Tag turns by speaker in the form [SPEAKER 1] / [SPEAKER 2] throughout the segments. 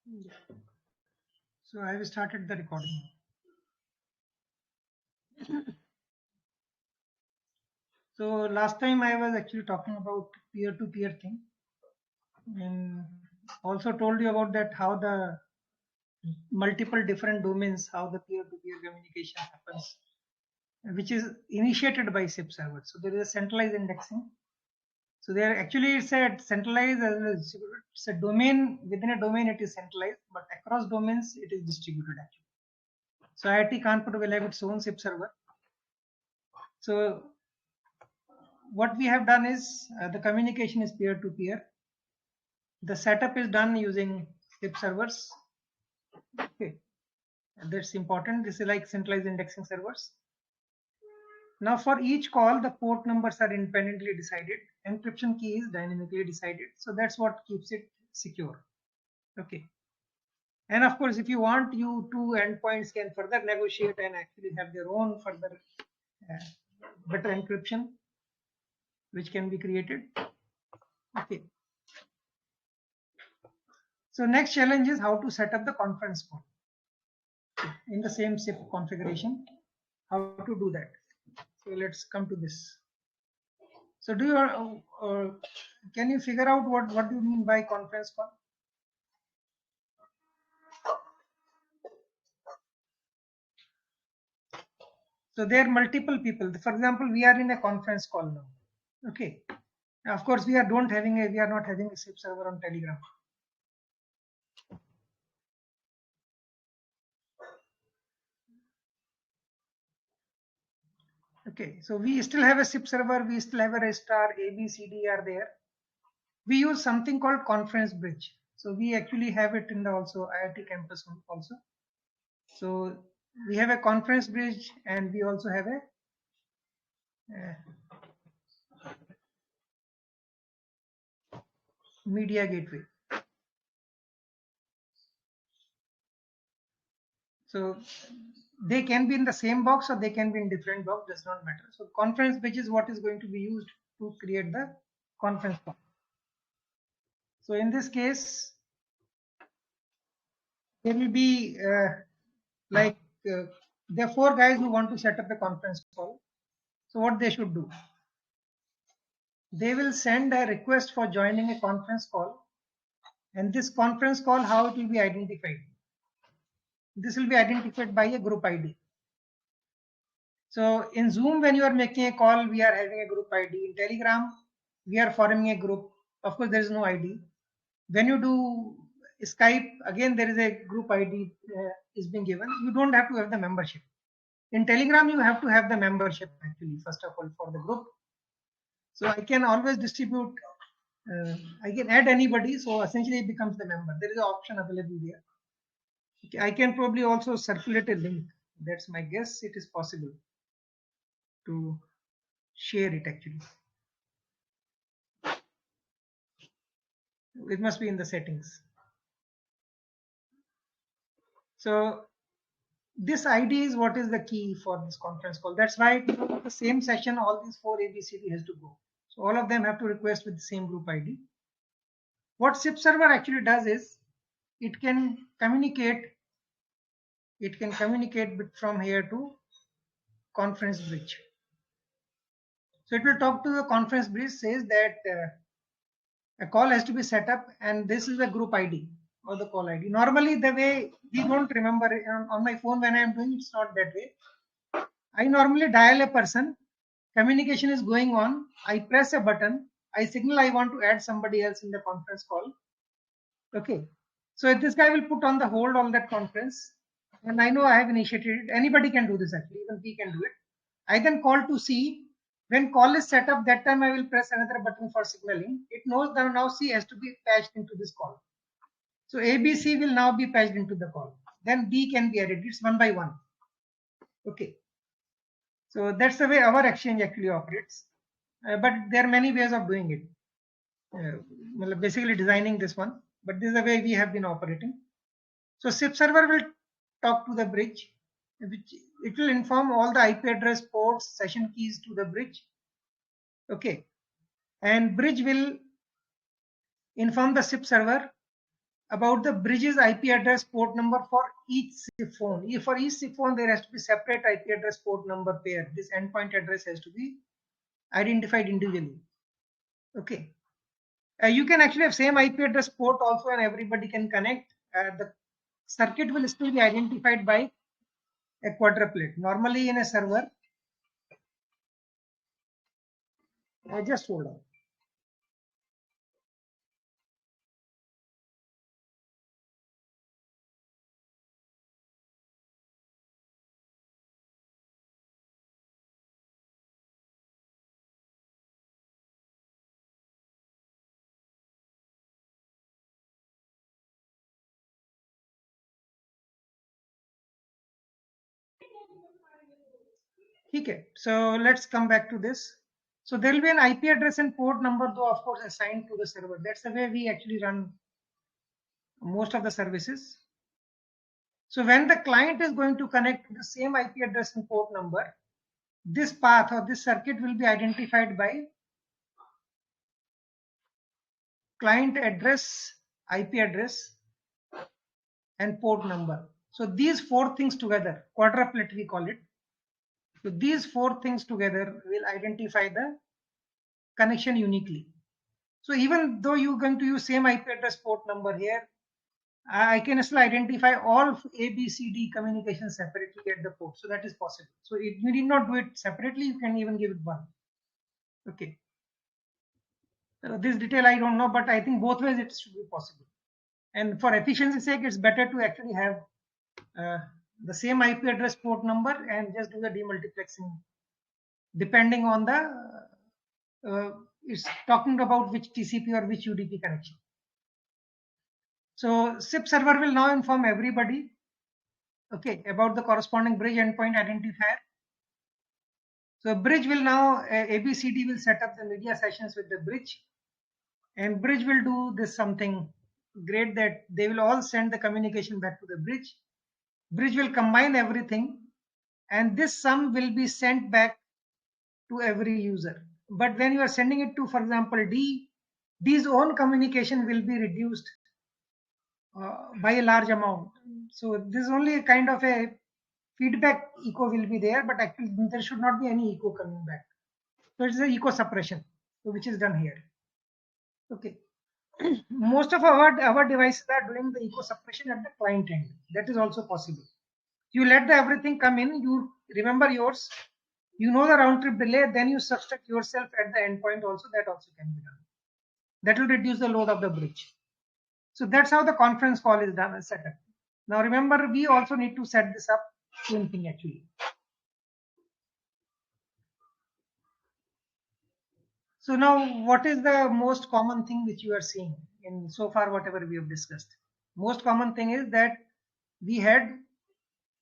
[SPEAKER 1] Yeah. So I have started the recording. So last time I was actually talking about peer-to-peer thing, and also told you about that how the multiple different domains, how the peer-to-peer communication happens, which is initiated by SIP server. So there is a centralized indexing. So there actually it's a centralized as well as distributed. It's a domain within a domain it is centralized, but across domains it is distributed actually. So IIT Kanpur will have its own SIP server. So what we have done is the communication is peer-to-peer. The setup is done using SIP servers. Okay, and that's important. This is like centralized indexing servers. Now for each call, the port numbers are independently decided. Encryption key is dynamically decided. So that's what keeps it secure. Okay. And of course, if you want, you two endpoints can further negotiate and actually have their own further better encryption, which can be created. Okay. So next challenge is how to set up the conference call in the same SIP configuration. How to do that? So let's come to this. So do you can you figure out what do you mean by conference call? So there are multiple people. For example, we are in a conference call now. Okay. Of course, we are not having a SIP server on Telegram. Okay. So we still have a SIP server. We still have a registrar. A, B, C, D are there. We use something called Conference Bridge. So we actually have it in the also IIT campus also. So we have a Conference Bridge and we also have a media gateway. So they can be in the same box or they can be in different box, does not matter. So conference bridge is what is going to be used to create the conference call. So in this case, there will be like there are 4 guys who want to set up a conference call. So what they should do? They will send a request for joining a conference call, and this conference call, how it will be identified? This will be identified by a group ID. So in Zoom, when you are making a call, we are having a group ID. In Telegram, we are forming a group. Of course, there is no ID. When you do Skype, again, there is a group ID is being given. You don't have to have the membership. In Telegram, you have to have the membership actually, first of all, for the group. So I can always distribute, I can add anybody. So essentially it becomes the member. There is an option available there. Okay, I can probably also circulate a link. That's my guess. It is possible to share it actually. It must be in the settings. So this ID is what is the key for this conference call. That's why the same session, all these 4 ABCD has to go. So all of them have to request with the same group ID. What SIP server actually does is it can communicate. It can communicate from here to conference bridge. So it will talk to the conference bridge, says that a call has to be set up, and this is the group ID or the call ID. Normally, the way we don't remember on my phone when I am doing, it's not that way. I normally dial a person, communication is going on, I press a button, I signal I want to add somebody else in the conference call. Okay. So if this guy will put on the hold on that conference, and I know I have initiated it. Anybody can do this actually, even we can do it. I then call to C. When call is set up, that time I will press another button for signaling. It knows that now C has to be patched into this call. So ABC will now be patched into the call. Then B can be added. It's one by one. Okay. So that's the way our exchange actually operates. But there are many ways of doing it. Basically designing this one, but this is the way we have been operating. So SIP server will talk to the bridge, which it will inform all the IP address, ports, session keys to the bridge. Okay. And bridge will inform the SIP server about the bridge's IP address port number for each SIP phone. For each SIP phone, there has to be separate IP address port number pair. This endpoint address has to be identified individually. Okay. You can actually have same IP address port also, and everybody can connect. The circuit will still be identified by a quadruplet. Normally in a server, just hold on. Okay, so let's come back to this. So there will be an IP address and port number, though of course assigned to the server. That's the way we actually run most of the services. So when the client is going to connect to the same IP address and port number, this path or this circuit will be identified by client address, IP address, and port number. So these four things together, quadruplet we call it. So these four things together will identify the connection uniquely. So even though you're going to use same IP address port number here, I can still identify all A, B, C, D communications separately at the port. So that is possible. So you need not do it separately. You can even give it one. Okay. This detail I don't know, but I think both ways it should be possible. And for efficiency's sake, it's better to actually have the same IP address port number and just do the demultiplexing depending on the it's talking about which TCP or which UDP connection. So SIP server will now inform everybody, okay, about the corresponding bridge endpoint identifier. So bridge will now ABCD will set up the media sessions with the bridge, and bridge will do this something great, that they will all send the communication back to the bridge. Bridge will combine everything, and this sum will be sent back to every user. But when you are sending it to, for example, D's own communication will be reduced by a large amount. So this is only a kind of a feedback echo will be there, but actually there should not be any echo coming back. So it's a echo suppression, which is done here. Okay. Most of our devices are doing the echo suppression at the client end. That is also possible. You let the everything come in, you remember yours, you know the round trip delay, then you subtract yourself at the endpoint also. That also can be done. That will reduce the load of the bridge. So that's how the conference call is done and set up. Now remember, we also need to set this up, same thing actually. So now what is the most common thing which you are seeing in so far whatever we have discussed? Most common thing is that we had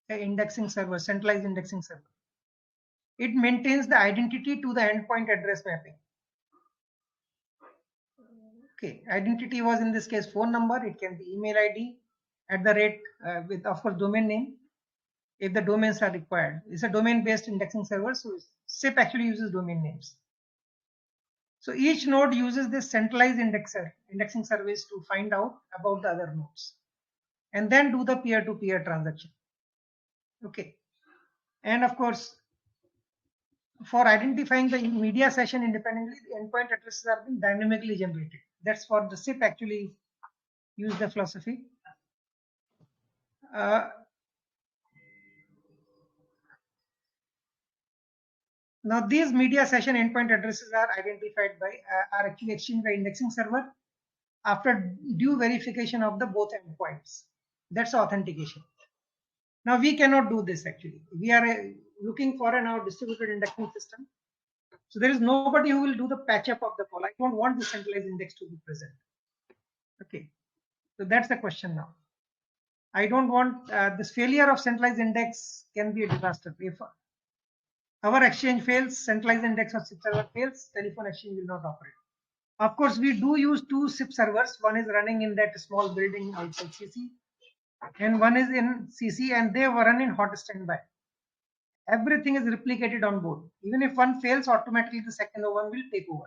[SPEAKER 1] an indexing server, centralized indexing server. It maintains the identity to the endpoint address mapping. Okay, identity was in this case phone number. It can be email ID at the rate with of course domain name if the domains are required. It's a domain based indexing server, so SIP actually uses domain names. So each node uses this centralized indexing service to find out about the other nodes and then do the peer-to-peer transaction. Okay. And of course, for identifying the media session independently, the endpoint addresses are being dynamically generated. That's for the SIP actually use the philosophy. Now these media session endpoint addresses are identified by are actually exchanged by indexing server after due verification of the both endpoints. That's authentication. Now we cannot do this actually. We are looking for an our distributed indexing system. So there is nobody who will do the patch up of the call. I don't want the centralized index to be present. Okay. So that's the question now. I don't want this failure of centralized index can be a disaster. If our exchange fails, centralized index of SIP server fails, telephone exchange will not operate. Of course, we do use two SIP servers. One is running in that small building outside CC, and one is in CC, and they run in hot standby. Everything is replicated on board. Even if one fails, automatically the second one will take over.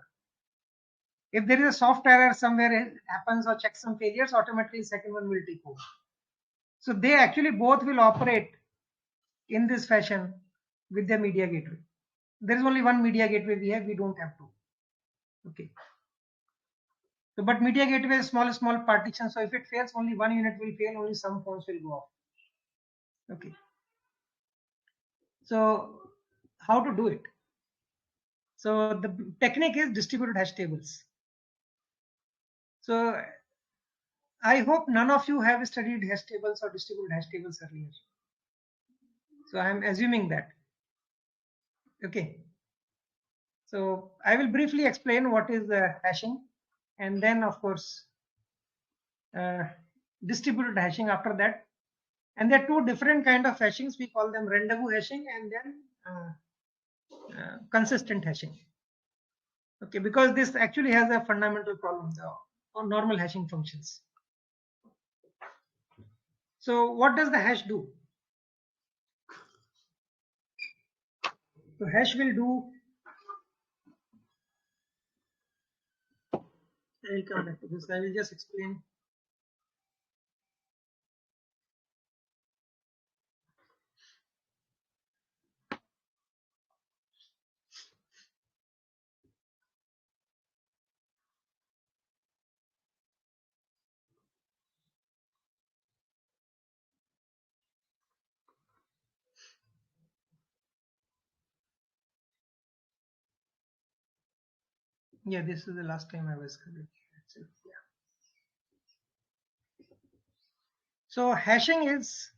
[SPEAKER 1] If there is a soft error somewhere it happens or checksum failures, automatically second one will take over. So they actually both will operate in this fashion with the media gateway. There is only one media gateway we have, we don't have two. Okay. So, but media gateway is small partition. So if it fails, only one unit will fail, only some phones will go off. Okay. So how to do it? So the technique is distributed hash tables. So I hope none of you have studied hash tables or distributed hash tables earlier. So I'm assuming that. Okay. So I will briefly explain what is hashing, and then of course uh, distributed hashing after that. And there are two different kind of hashings. We call them rendezvous hashing and then consistent hashing. Okay, because this actually has a fundamental problem on normal hashing functions. So what does the hash do? So hash will do, I will come back to this, I will just explain. Yeah, this is the last time I was correct. Yeah. So hashing is,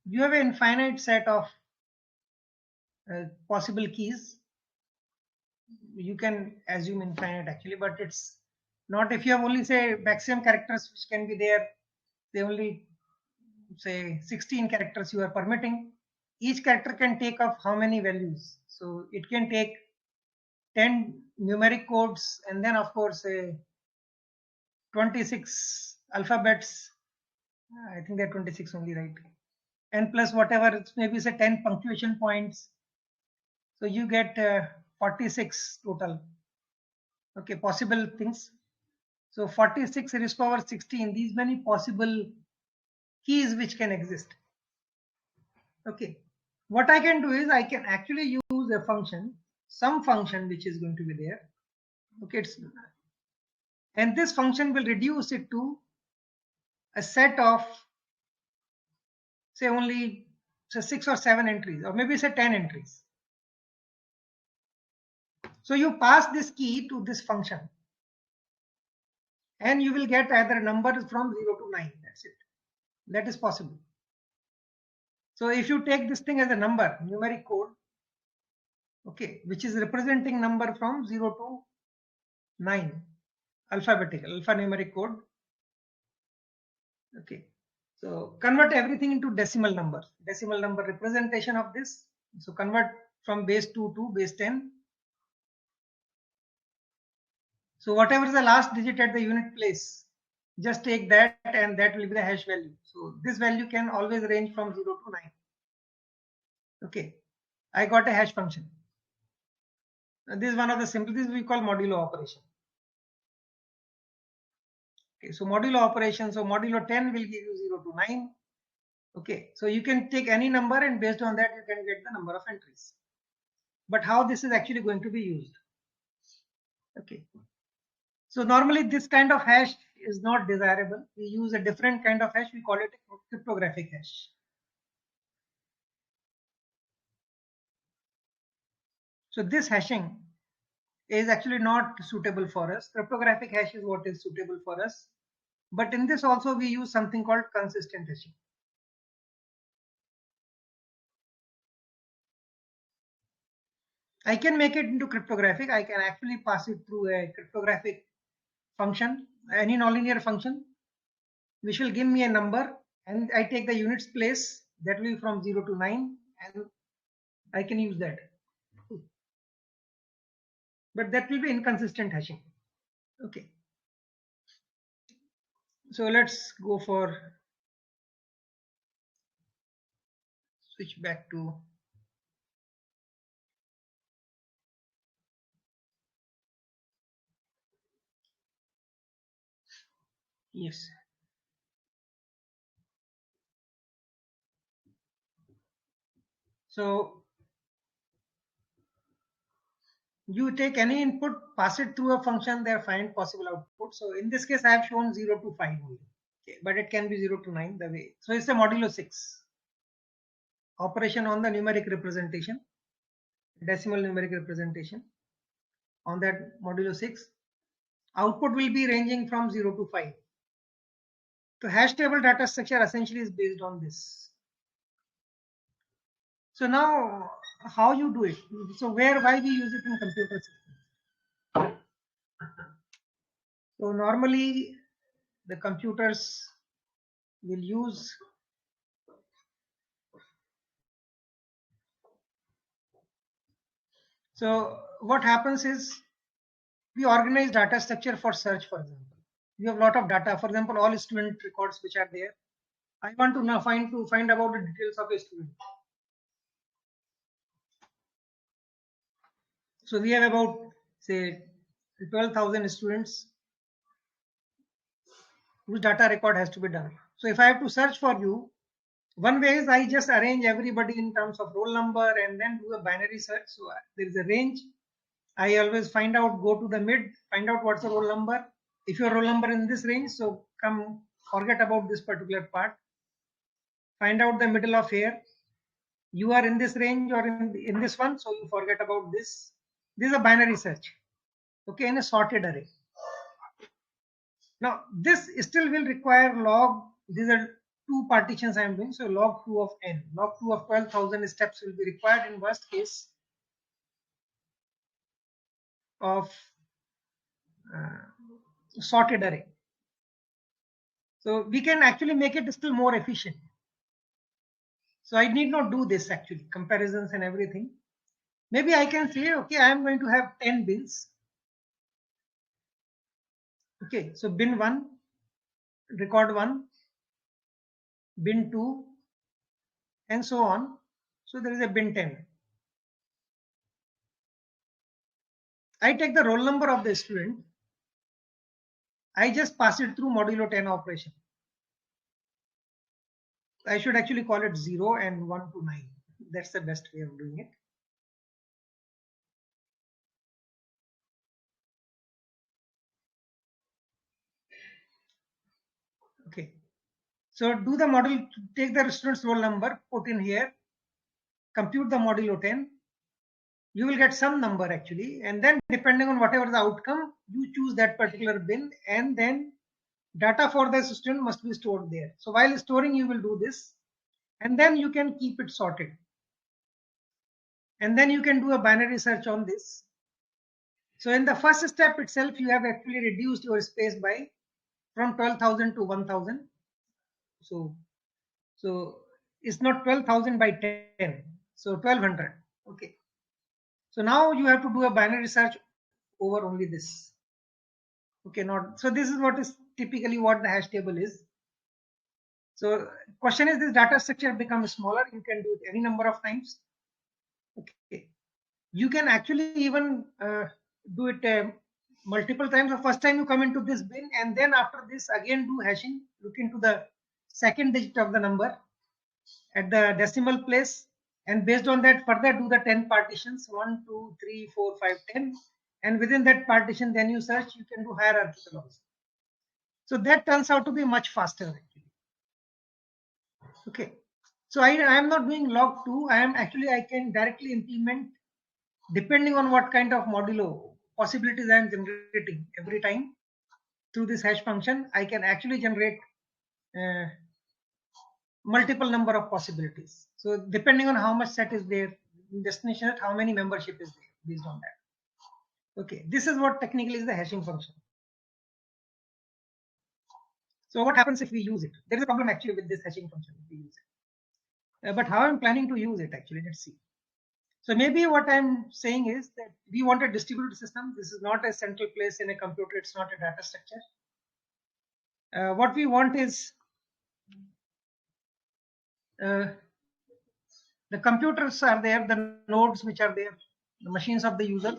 [SPEAKER 1] you have an infinite set of possible keys. You can assume infinite actually, but it's not. If you have only say maximum characters which can be there, they only say 16 characters you are permitting. Each character can take up how many values? So it can take 10 numeric codes and then of course 26 alphabets. I think they're 26 only, right? And plus whatever, maybe say 10 punctuation points. So you get 46 total. Okay, possible things. So 46 raised to power 16, these many possible keys which can exist. Okay, what I can do is I can actually use a function, some function which is going to be there. Okay, and this function will reduce it to a set of say only say 6 or 7 entries, or maybe say 10 entries. So you pass this key to this function and you will get either numbers from 0 to 9. That's it. That is possible. So if you take this thing as a number, numeric code, okay, which is representing number from 0 to 9, alphabetical, alphanumeric code. Okay, so convert everything into decimal numbers, decimal number representation of this. So convert from base 2 to base 10. So whatever is the last digit at the unit place, just take that and that will be the hash value. So this value can always range from 0 to 9. Okay, I got a hash function. This is one of the simplest we call modulo operation. Okay, so modulo operation, so modulo 10 will give you 0 to 9. Okay, so you can take any number and based on that you can get the number of entries. But how this is actually going to be used? Okay, so normally this kind of hash is not desirable. We use a different kind of hash. We call it a cryptographic hash. So this hashing is actually not suitable for us. Cryptographic hash is what is suitable for us. But in this also we use something called consistent hashing. I can make it into cryptographic. I can actually pass it through a cryptographic function, any nonlinear function, which will give me a number, and I take the units place, that will be from 0 to 9, and I can use that. But that will be inconsistent hashing. Okay. So let's go for switch back to Yes. So you take any input, pass it through a function, there find possible output. So in this case, I have shown 0 to 5 only. Okay, but it can be 0 to 9 the way. So it's a modulo 6 operation on the numeric representation, decimal numeric representation on that modulo 6. Output will be ranging from 0 to 5. So hash table data structure essentially is based on this. So now how you do it? So why we use it in computer systems? So normally the computers will use, so what happens is we organize data structure for search, for example. You have a lot of data, for example, all student records which are there. I want to now find about the details of a student. So we have about say 12,000 students whose data record has to be done. So if I have to search for you, one way is I just arrange everybody in terms of roll number and then do a binary search. So there is a range. I always find out, go to the mid, find out what's the roll number. If your roll number in this range, so come forget about this particular part. Find out the middle of here. You are in this range or in this one, so you forget about this. This is a binary search, okay, in a sorted array. Now this still will require log. These are two partitions I am doing. So log 2 of n, log 2 of 12,000 steps will be required in worst case of sorted array. So we can actually make it still more efficient. So I need not do this actually, comparisons and everything. Maybe I can say, okay, I am going to have 10 bins. Okay, so bin 1, record 1, bin 2, and so on. So there is a bin 10. I take the roll number of the student. I just pass it through modulo 10 operation. I should actually call it 0 and 1 to 9. That's the best way of doing it. Okay. So do the model, take the student's roll number, put in here, compute the modulo 10. You will get some number actually, and then depending on whatever the outcome, you choose that particular bin, and then data for the student must be stored there. So while storing, you will do this, and then you can keep it sorted. And then you can do a binary search on this. So in the first step itself, you have actually reduced your space by from 12,000 to 1,000. So it's not 12,000 by 10, so 1,200. Okay. So now you have to do a binary search over only this. Okay, not so. This is what is typically what the hash table is. So question is, this data structure becomes smaller. You can do it any number of times. Okay, you can actually even do it multiple times. The first time you come into this bin, and then after this again do hashing. Look into the second digit of the number at the decimal place, and based on that further do the 10 partitions, 1, 2, 3, 4, 5, 10, and within that partition then you search. You can do hierarchical also. So that turns out to be much faster actually. Okay, so I am not doing log 2. I can directly implement, depending on what kind of modulo possibilities I am generating every time through this hash function. I can actually generate multiple number of possibilities. So depending on how much set is there in destination, how many membership is there based on that. Okay, this is what technically is the hashing function. So what happens if we use it? There is a problem actually with this hashing function if we use it. But how I'm planning to use it actually, let's see. So maybe what I'm saying is that we want a distributed system. This is not a central place in a computer. It's not a data structure. What we want is the computers are there, the nodes which are there, the machines of the user.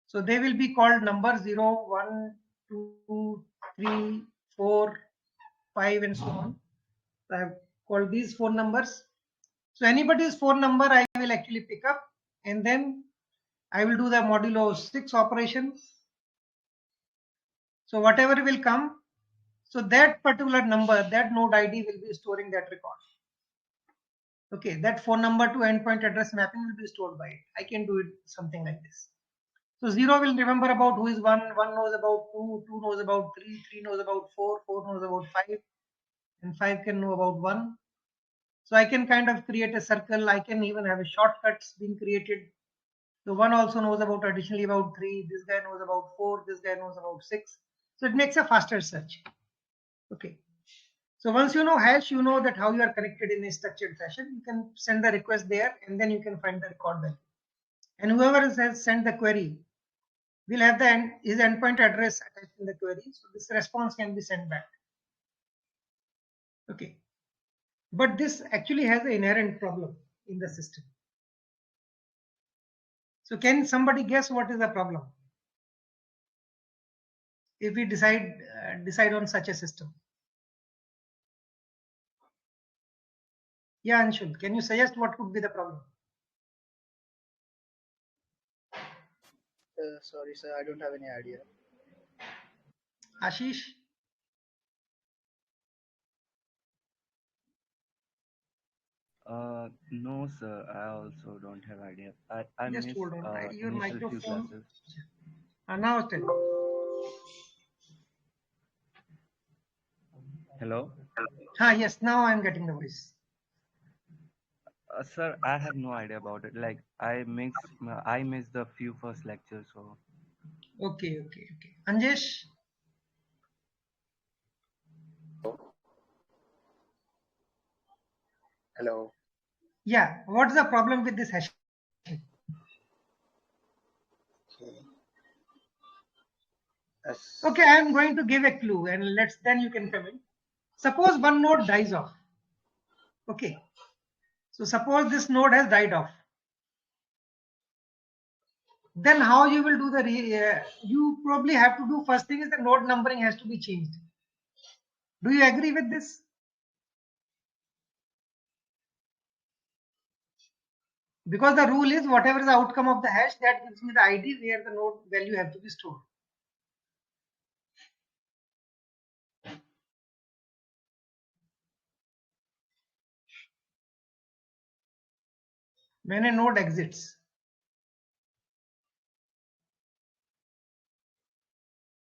[SPEAKER 1] So they will be called number 0, 1, 2, 3, 4, 5, and so on. So I have called these 4 numbers. So anybody's phone number I will actually pick up, and then I will do the modulo 6 operation. So whatever will come, so that particular number, that node ID will be storing that record. Okay, that phone number to endpoint address mapping will be stored by it. I can do it something like this. So 0 will remember about who is 1, 1 knows about 2, 2 knows about 3, 3 knows about 4, 4 knows about 5, and 5 can know about 1. So I can kind of create a circle. I can even have a shortcuts being created. So 1 also knows about additionally about 3, this guy knows about 4, this guy knows about 6. So it makes a faster search. Okay. So once you know hash, you know that how you are connected in a structured fashion. You can send the request there, and then you can find the record value. And whoever has sent the query will have his endpoint address attached in the query. So this response can be sent back. Okay. But this actually has an inherent problem in the system. So can somebody guess what is the problem if we decide on such a system? Yeah, Anshul, can you suggest what could be the problem?
[SPEAKER 2] Sorry, sir, I don't have any idea.
[SPEAKER 1] Ashish?
[SPEAKER 3] No, sir. I also don't have idea. I
[SPEAKER 1] Just
[SPEAKER 3] missed
[SPEAKER 1] hold on. Your
[SPEAKER 3] initial few
[SPEAKER 1] microphone.
[SPEAKER 3] classes.
[SPEAKER 1] Now tell me.
[SPEAKER 3] Hello,
[SPEAKER 1] Yes, now I'm getting the voice.
[SPEAKER 3] sir. I have no idea about it. Like I missed the few first lectures. So
[SPEAKER 1] Okay. Anjesh?
[SPEAKER 2] Hello.
[SPEAKER 1] Yeah, what's the problem with this hash? Okay, I'm going to give a clue, and then you can come in. Suppose one node dies off. Okay. So suppose this node has died off. Then how you will do you probably have to do first thing is the node numbering has to be changed. Do you agree with this? Because the rule is whatever is the outcome of the hash, that gives me the ID where the node value has to be stored. When a node exits.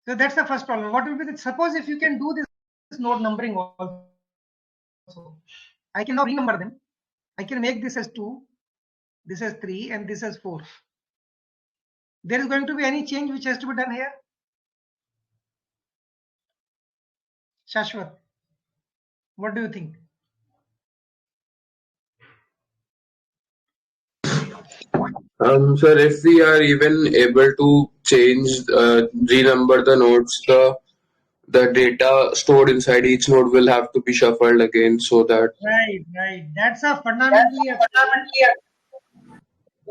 [SPEAKER 1] So that's the first problem. What will be suppose if you can do this node numbering also, I can now renumber them. I can make this as 2, this as 3, and this as 4. There is going to be any change which has to be done here? Shashwat, what do you think?
[SPEAKER 4] Sir, if we are even able to renumber the nodes, the data stored inside each node will have to be shuffled again, so that.
[SPEAKER 1] Right. That's a fundamentally.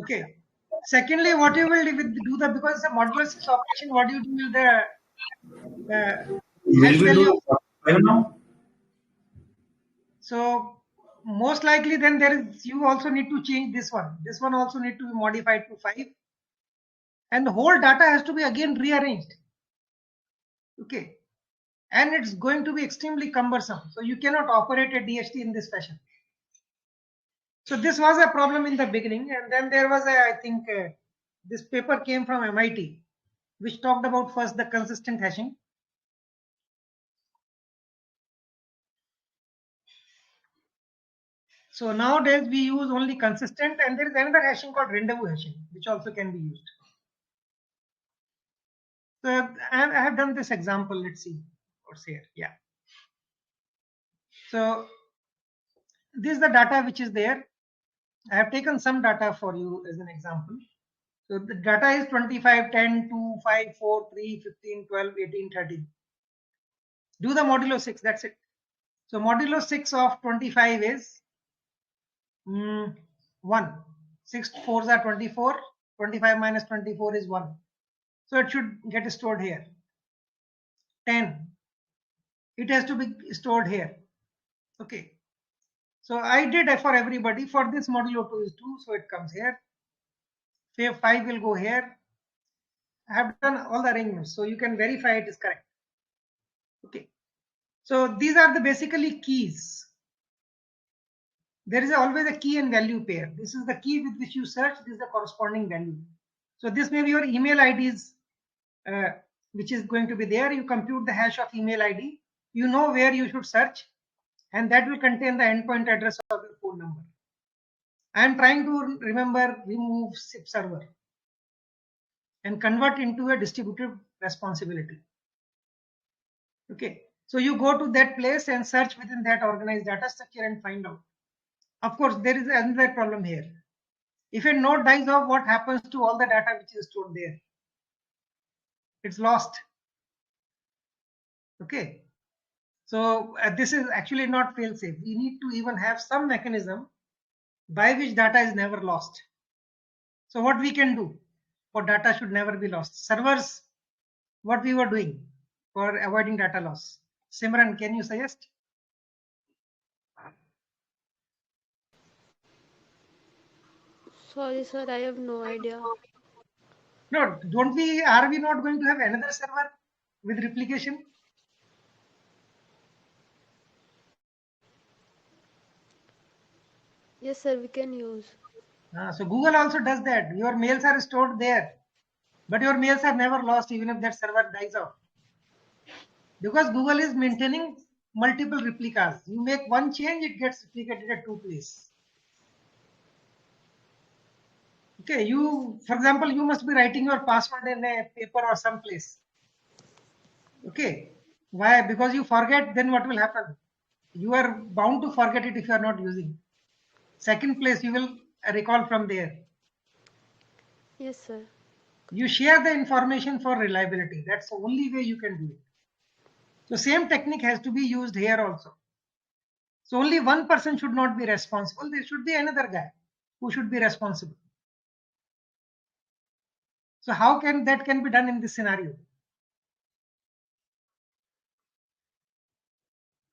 [SPEAKER 1] Okay. Secondly, what you will do because it's a modular 6 operation, what do you do with the hash value? So most likely then you also need to change this one. This one also need to be modified to 5. And the whole data has to be again rearranged. Okay. And it's going to be extremely cumbersome. So you cannot operate a DHT in this fashion. So this was a problem in the beginning. And then there was I think this paper came from MIT, which talked about first the consistent hashing. So nowadays we use only consistent, and there is another hashing called rendezvous hashing, which also can be used. So I have done this example. Let's see what's here. Yeah. So this is the data which is there. I have taken some data for you as an example. So the data is 25, 10, 2, 5, 4, 3, 15, 12, 18, 13. Do the modulo 6, that's it. So modulo 6 of 25 is 1. 6 4s are 24. 25 minus 24 is 1. So it should get stored here. 10. it has to be stored here. Okay. So I did for everybody. For this modulo 2 is 2, so it comes here. 5 will go here. I have done all the arrangements, so you can verify it is correct. Okay. So these are the basically keys. There is always a key and value pair. This is the key with which you search. This is the corresponding value. So this may be your email IDs, which is going to be there. You compute the hash of email ID. You know where you should search, and that will contain the endpoint address of your phone number. I am trying to remove SIP server and convert into a distributed responsibility. Okay, so you go to that place and search within that organized data structure and find out. Of course, there is another problem here. If a node dies off, what happens to all the data which is stored there? It's lost. Okay, so this is actually not fail safe. We need to even have some mechanism by which data is never lost. So what we can do for data should never be lost? Servers, what we were doing for avoiding data loss. Simran, can you suggest?
[SPEAKER 5] Sorry, sir, I have no idea.
[SPEAKER 1] No, are we not going to have another server with replication?
[SPEAKER 5] Yes, sir, we can use.
[SPEAKER 1] So Google also does that. Your mails are stored there, but your mails are never lost even if that server dies off. Because Google is maintaining multiple replicas. You make one change, it gets replicated at 2 places. Okay, for example, you must be writing your password in a paper or someplace. Okay, why? Because you forget, then what will happen? You are bound to forget it if you are not using. Second place, you will recall from there.
[SPEAKER 5] Yes, sir.
[SPEAKER 1] You share the information for reliability. That's the only way you can do it. So same technique has to be used here also. So only one person should not be responsible. There should be another guy who should be responsible. So how can that be done in this scenario?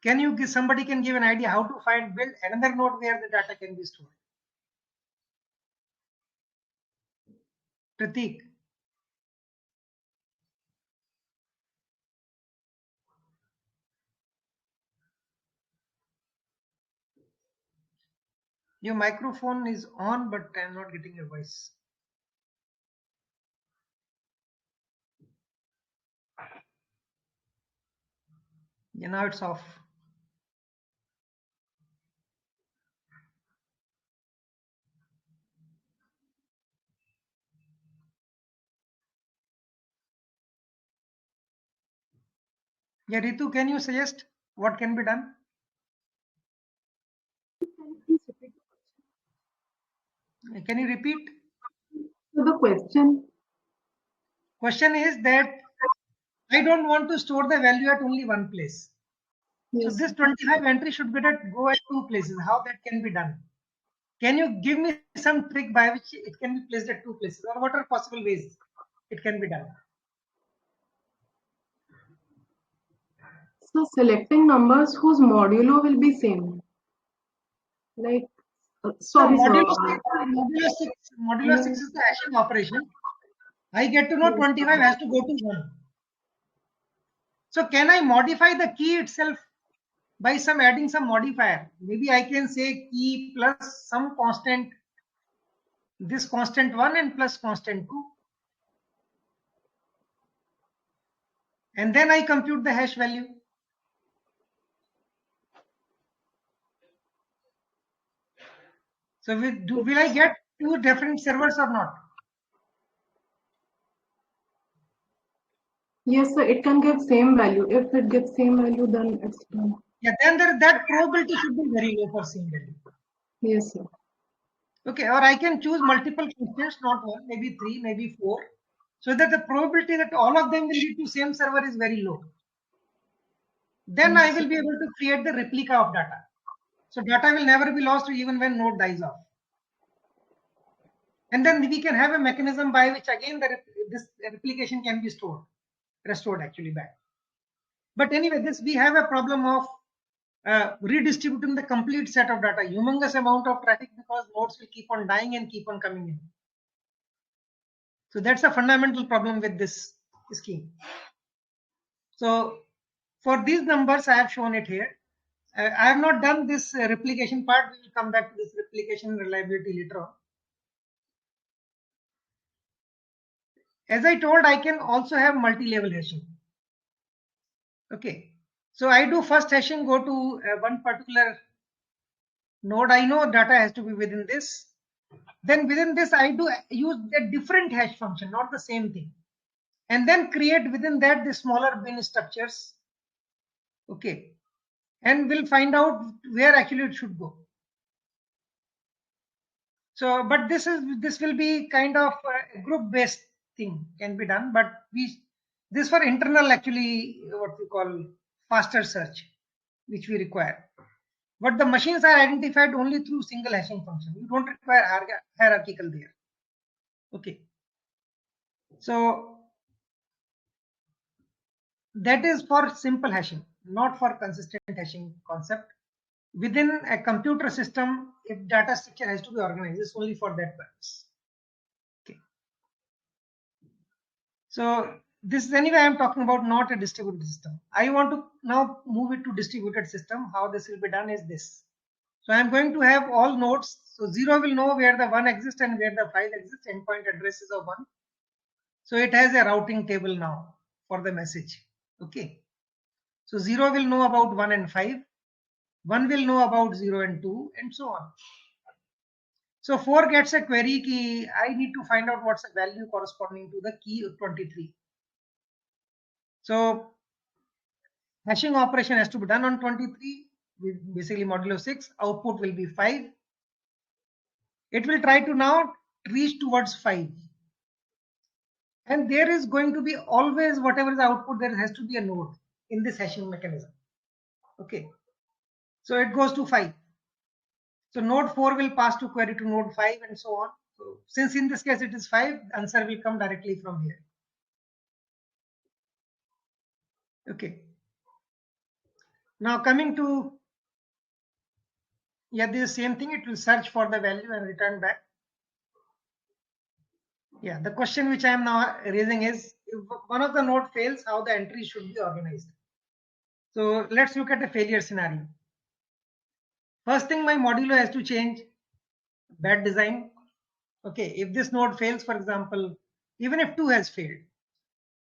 [SPEAKER 1] Can you give, somebody can give an idea how to build another node where the data can be stored? Prateek. Your microphone is on, but I'm not getting your voice. Yeah, now it's off. Yeah, Ritu, can you suggest what can be done? Can you repeat?
[SPEAKER 6] So the
[SPEAKER 1] Question is that I don't want to store the value at only one place.
[SPEAKER 6] yes.
[SPEAKER 1] So this 25 entry should go at 2 places. How that can be done? Can you give me some trick by which it can be placed at 2 places, or what are possible ways it can be done?
[SPEAKER 6] So selecting numbers whose modulo will be same. Like, sorry,
[SPEAKER 1] so
[SPEAKER 6] sir.
[SPEAKER 1] modulo 6 is the hashing operation. I get to know 25 has to go to 1. So can I modify the key itself by adding some modifier? Maybe I can say key plus some constant, this constant 1 and plus constant 2. And then I compute the hash value. So will I get 2 different servers or not?
[SPEAKER 6] Yes, sir, it can give same value. If it gives same value, then it's done.
[SPEAKER 1] Yeah, then that probability should be very low for same value.
[SPEAKER 6] Yes, sir.
[SPEAKER 1] Okay, or I can choose multiple constants, not 1, maybe 3, maybe 4, so that the probability that all of them will lead to same server is very low. Then I will be able to create the replica of data. So data will never be lost even when node dies off. And then we can have a mechanism by which again this replication can be restored actually back. But anyway, this we have a problem of redistributing the complete set of data, humongous amount of traffic, because nodes will keep on dying and keep on coming in. So that's a fundamental problem with this scheme. So for these numbers, I have shown it here. I have not done this replication part. We will come back to this replication reliability later on. As I told, I can also have multi-level hashing. Okay, so I do first hashing, go to one particular node. I know data has to be within this. Then within this, I do use a different hash function, not the same thing. And then create within that the smaller bin structures. Okay, and we'll find out where actually it should go. So, but this will be kind of a group-based thing, can be done. But this for internal, actually what we call faster search, which we require. But the machines are identified only through single hashing function. You don't require hierarchical there. Okay. So that is for simple hashing, not for consistent hashing concept. Within a computer system, if data structure has to be organized, it's only for that purpose. Okay. So this is, anyway, I'm talking about not a distributed system. I want to now move it to distributed system. How this will be done is this. So I'm going to have all nodes. So 0 will know where the 1 exists and where the 5 exists, endpoint addresses of 1. So it has a routing table now for the message. Okay. So 0 will know about 1 and 5. 1 will know about 0 and 2, and so on. So 4 gets a query key. I need to find out what's the value corresponding to the key of 23. So hashing operation has to be done on 23, with basically modulo 6. Output will be 5. It will try to now reach towards 5. And there is going to be always, whatever is the output, there has to be a node in this hashing mechanism. Okay. So it goes to 5. So node 4 will pass to query to node 5 and so on. So since in this case it is 5, the answer will come directly from here. Okay. Now coming to, yeah, this same thing, it will search for the value and return back. Yeah, the question which I am now raising is, if one of the node fails, how the entry should be organized. So let's look at the failure scenario. First thing, my modulo has to change. Bad design. Okay, if this node fails, for example, even if 2 has failed,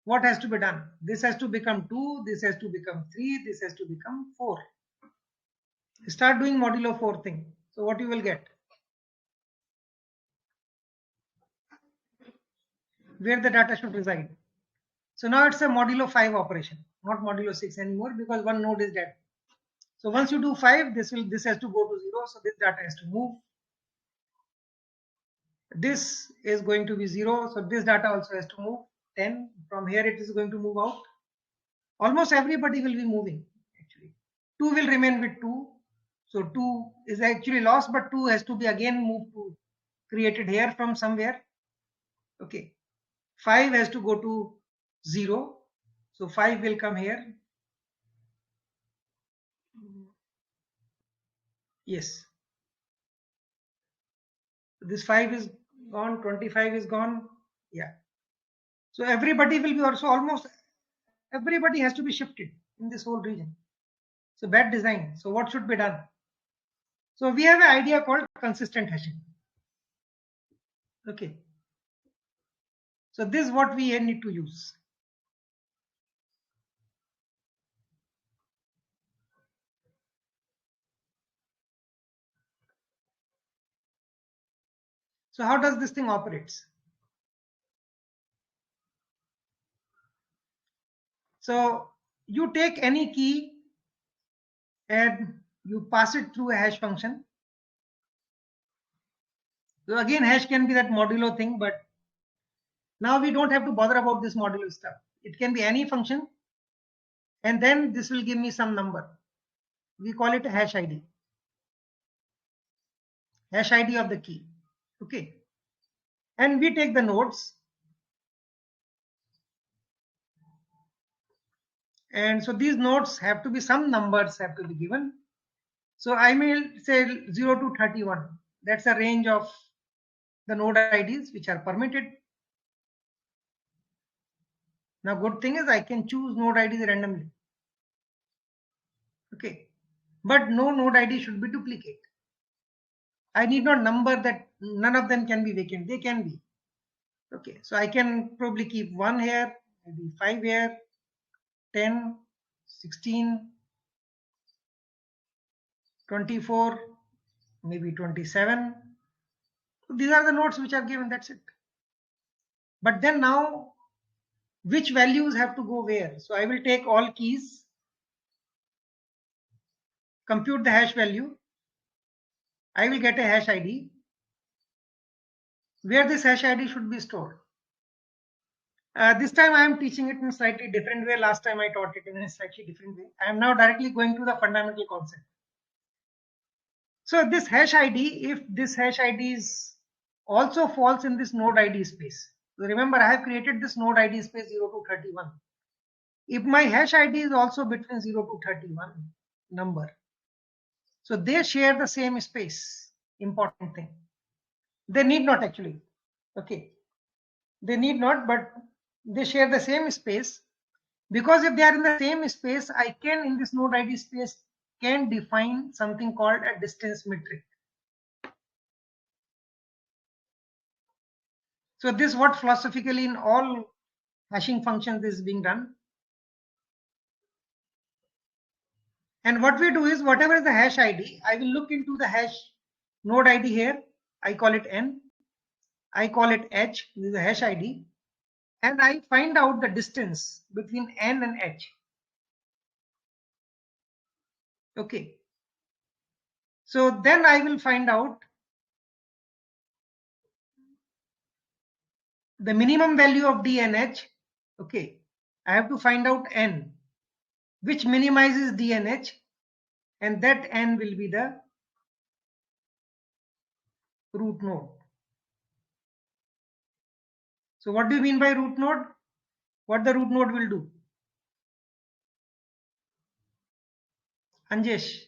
[SPEAKER 1] what has to be done? This has to become 2, this has to become 3, this has to become 4. Start doing modulo 4 thing. So what you will get? Where the data should reside. So now it's a modulo 5 operation, not modulo 6 anymore, because one node is dead. So once you do 5, this has to go to 0, so this data has to move. This is going to be 0, so this data also has to move. 10, from here it is going to move out. Almost everybody will be moving actually. 2 will remain with 2. So 2 is actually lost, but 2 has to be again moved to, created here from somewhere. Okay. 5 has to go to 0. So 5 will come here. Yes. This 5 is gone, 25 is gone. Yeah. So everybody will be also, almost everybody has to be shifted in this whole region. So bad design. So what should be done? So we have an idea called consistent hashing. Okay. So this is what we need to use. So how does this thing operates? So you take any key and you pass it through a hash function. So again, hash can be that modulo thing, but now we don't have to bother about this modulo stuff. It can be any function, and then this will give me some number. We call it a hash ID. Hash ID of the key. Okay. And we take the nodes And so these nodes have to be, some numbers have to be given. So I may say 0 to 31. That's a range of the node IDs which are permitted. Now, good thing is I can choose node IDs randomly. Okay. But no node ID should be duplicate. I need not number that none of them can be vacant. They can be. Okay. So I can probably keep 1 here, maybe 5 here, 10, 16, 24, maybe 27. These are the nodes which are given. That's it. But then now, which values have to go where? So I will take all keys, compute the hash value. I will get a hash ID where this hash ID should be stored. This time I am teaching it in a slightly different way. Last time I taught it in a slightly different way. I am now directly going to the fundamental concept. So this hash ID, if this hash ID is also falls in this node ID space. So remember, I have created this node ID space 0 to 31. If my hash ID is also between 0 to 31 number, so they share the same space. Important thing. They need not actually. Okay. They need not, but they share the same space. Because if they are in the same space, I can, in this node ID space, can define something called a distance metric. So this is what philosophically in all hashing functions is being done. And what we do is, whatever is the hash ID, I will look into the hash node ID here. I call it N. I call it H. This is the hash ID. And I find out the distance between N and H. Okay. So then I will find out the minimum value of D and H. Okay. I have to find out N, which minimizes D and H, and that N will be the root node. So what do you mean by root node? What the root node will do? Anjesh.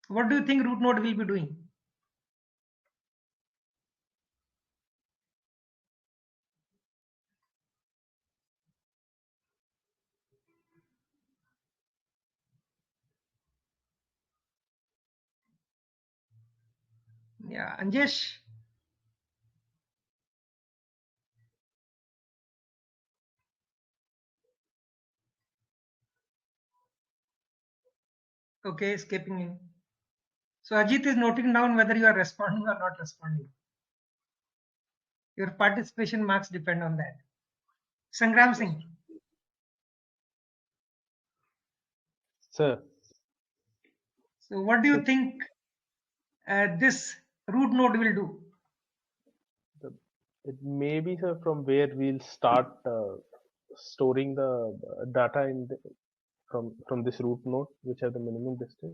[SPEAKER 1] What do you think root node will be doing? Yeah, Anjesh. Okay, escaping in. So Ajit is noting down whether you are responding or not responding. Your participation marks depend on that. Sangram Singh.
[SPEAKER 7] Sir,
[SPEAKER 1] So what do you think this root node will do?
[SPEAKER 7] it may be, sir, from where we'll start storing the data from this root node, which have the minimum distance.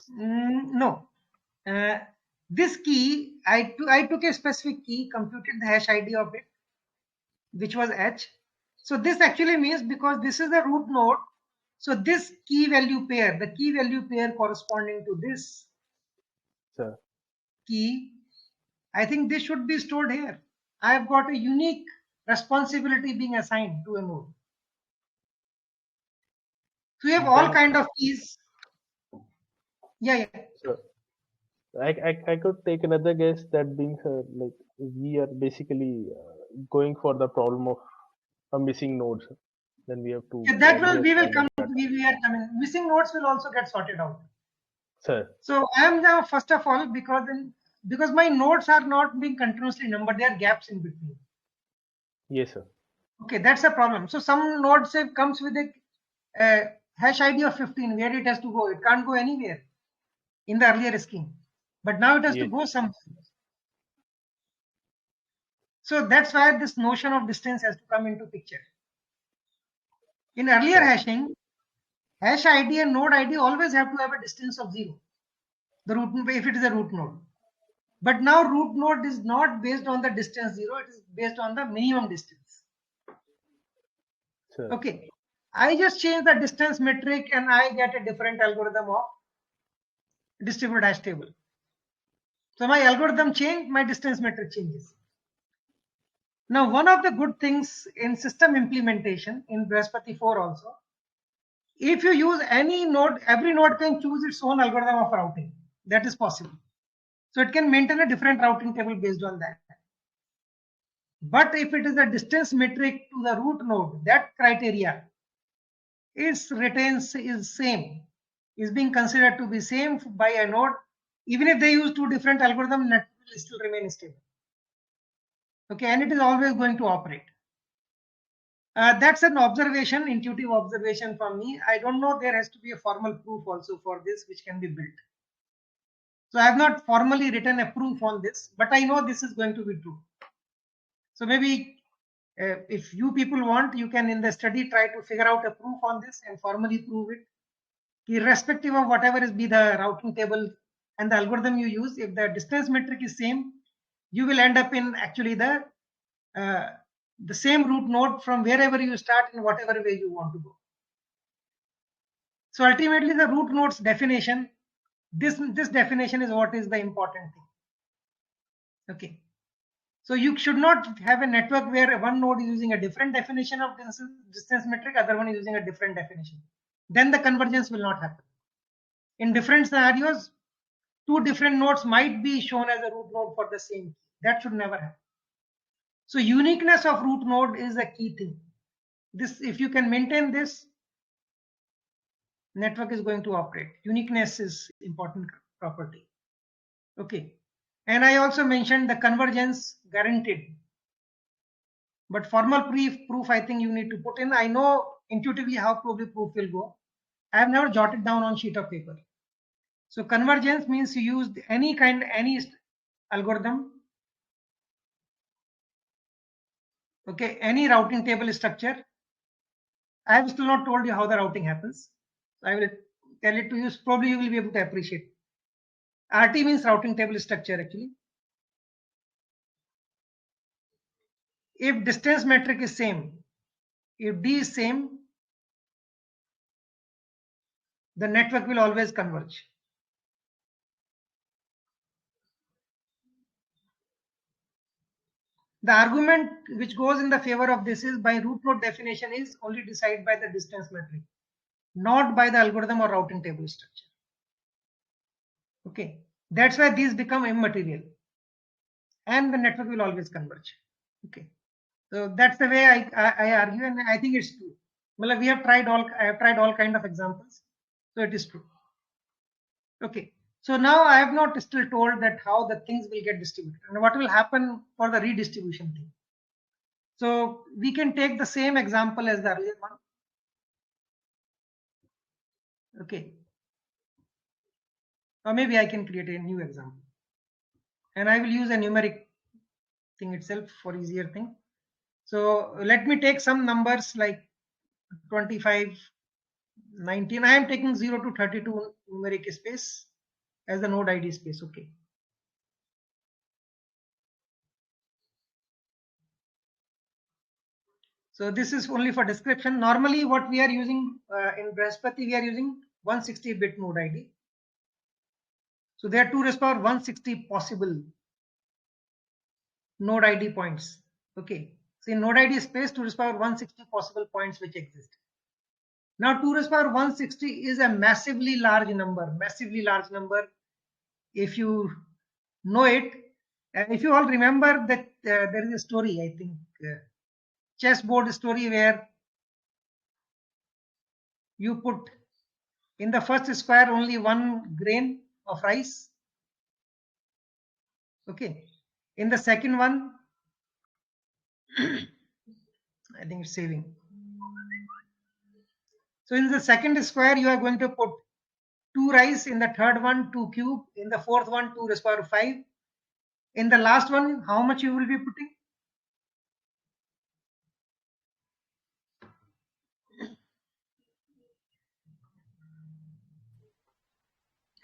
[SPEAKER 1] No. This key, I took a specific key, computed the hash ID of it, which was H. So this actually means, because this is the root node, so this key value pair, the key value pair corresponding to this
[SPEAKER 7] Sir,
[SPEAKER 1] key, I think this should be stored here. I have got a unique responsibility being assigned to a node. So you have all
[SPEAKER 7] Then-
[SPEAKER 1] kind of keys. Yeah.
[SPEAKER 7] sir, I could take another guess, that being, sir, like we are basically going for the problem of a missing node, sir. Then we have to.
[SPEAKER 1] Yeah, that will, we will
[SPEAKER 7] find
[SPEAKER 1] come,
[SPEAKER 7] that.
[SPEAKER 1] we are coming. Missing nodes will also get sorted out.
[SPEAKER 7] Sir,
[SPEAKER 1] So I am now, first of all, because my nodes are not being continuously numbered, there are gaps in between.
[SPEAKER 7] yes, sir.
[SPEAKER 1] Okay, that's a problem. So some node say comes with a hash ID of 15, where it has to go. It can't go anywhere in the earlier scheme, but now it has to
[SPEAKER 7] Yes.
[SPEAKER 1] go somewhere. So that's why this notion of distance has to come into picture. In earlier
[SPEAKER 7] Sure.
[SPEAKER 1] hashing, hash ID and node ID always have to have a distance of 0. The root, if it is a root node. But now root node is not based on the distance 0, it is based on the minimum distance.
[SPEAKER 7] Sure.
[SPEAKER 1] Okay, I just change the distance metric and I get a different algorithm of distributed hash table. So my algorithm changed, my distance metric changes. Now, one of the good things in system implementation in Brihaspati 4 also, if you use any node, every node can choose its own algorithm of routing. That is possible. So it can maintain a different routing table based on that. But if it is a distance metric to the root node, that criteria is same, is being considered to be same by a node. Even if they use two different algorithms, net will still remain stable. Okay, and it is always going to operate. That's an observation, intuitive observation from me. I don't know, there has to be a formal proof also for this which can be built. So I have not formally written a proof on this, but I know this is going to be true. So maybe if you people want, you can in the study try to figure out a proof on this and formally prove it. Irrespective of whatever is be the routing table and the algorithm you use, if the distance metric is same, you will end up in actually the same root node from wherever you start in whatever way you want to go. So ultimately the root node's definition, this definition is what is the important thing. Okay. So you should not have a network where one node is using a different definition of distance metric, other one is using a different definition. Then the convergence will not happen. In different scenarios, two different nodes might be shown as a root node for the same key. That should never happen. So uniqueness of root node is a key thing. This, if you can maintain this, network is going to operate. Uniqueness is important property. Okay. And I also mentioned the convergence guaranteed. But formal proof, I think you need to put in. I know intuitively how probably proof will go. I have never jotted down on sheet of paper. So convergence means you use any algorithm. Okay, any routing table structure. I have still not told you how the routing happens. I will tell it to you. Probably you will be able to appreciate. RT means routing table structure actually. If distance metric is same, if D is same, the network will always converge. The argument which goes in the favor of this is by root node definition is only decided by the distance metric, not by the algorithm or routing table structure. Okay, that's why these become immaterial and the network will always converge. Okay, so that's the way I argue, and I think it's true. Well, I have tried all kind of examples, so it is true. Okay, so now I have not still told that how the things will get distributed and what will happen for the redistribution thing. So we can take the same example as the earlier one. Okay, or maybe I can create a new example and I will use a numeric thing itself for easier thing. So let me take some numbers like 25, 19. I am taking 0 to 32 numeric space as the node ID space. Okay. So this is only for description. Normally what we are using in Brihaspati, we are using 160-bit node ID. So there are 2 raised power 160 possible node ID points. Okay. So in node ID space, 2 raised power 160 possible points which exist. Now 2 raised power 160 is a massively large number, if you know it. If you all remember that there is a story, I think, chessboard story where you put in the first square only 1 grain of rice. Okay. In the second one, I think it's saving. So in the second square, you are going to put 2 rice. In the third one, 2 cube. In the fourth one, 2 raised power 5. In the last one, how much you will be putting?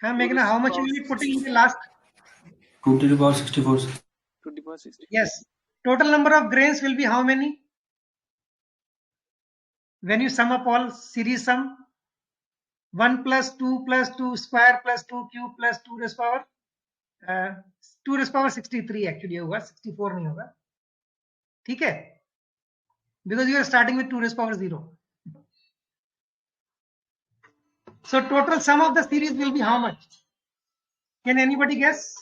[SPEAKER 1] Meghna, how much you will be putting in the last?
[SPEAKER 8] 2 to the power 64.
[SPEAKER 9] 2 to the power 64.
[SPEAKER 1] Yes. Total number of grains will be how many? When you sum up all series sum, 1 plus 2 plus 2 square plus 2 cube plus 2 raised power 2 raised power 63 actually होगा, 64 नहीं होगा, ठीक है? Because you are starting with 2 raised power 0. So total sum of the series will be how much? Can anybody guess?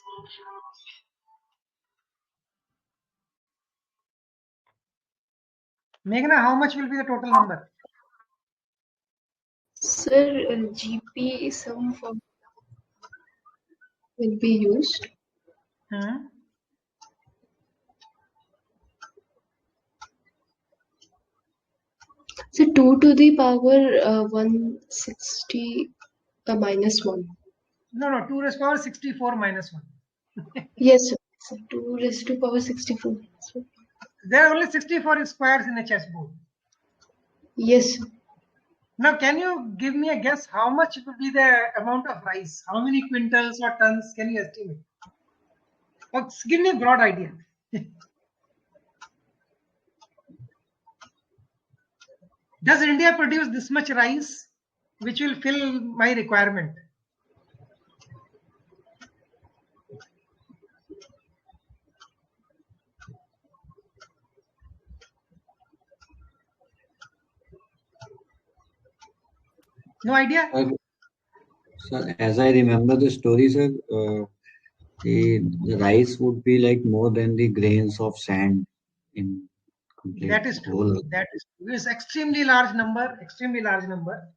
[SPEAKER 1] Meghna, how much will be the total number?
[SPEAKER 10] Sir, GP sum formula will be used. So 2 to the power 160 minus 1.
[SPEAKER 1] No, 2 raised power 64 minus 1.
[SPEAKER 10] Yes, sir. So 2 raised to power 64.
[SPEAKER 1] There are only 64 squares in a chessboard.
[SPEAKER 10] Yes, sir.
[SPEAKER 1] Now, can you give me a guess how much would be the amount of rice? How many quintals or tons can you estimate? Or give me a broad idea. Does India produce this much rice, which will fill my requirement? No idea?
[SPEAKER 8] Sir, as I remember the story, sir, the rice would be like more than the grains of sand in complete
[SPEAKER 1] That is true.
[SPEAKER 8] whole.
[SPEAKER 1] That is true. It's extremely large number. Extremely large number.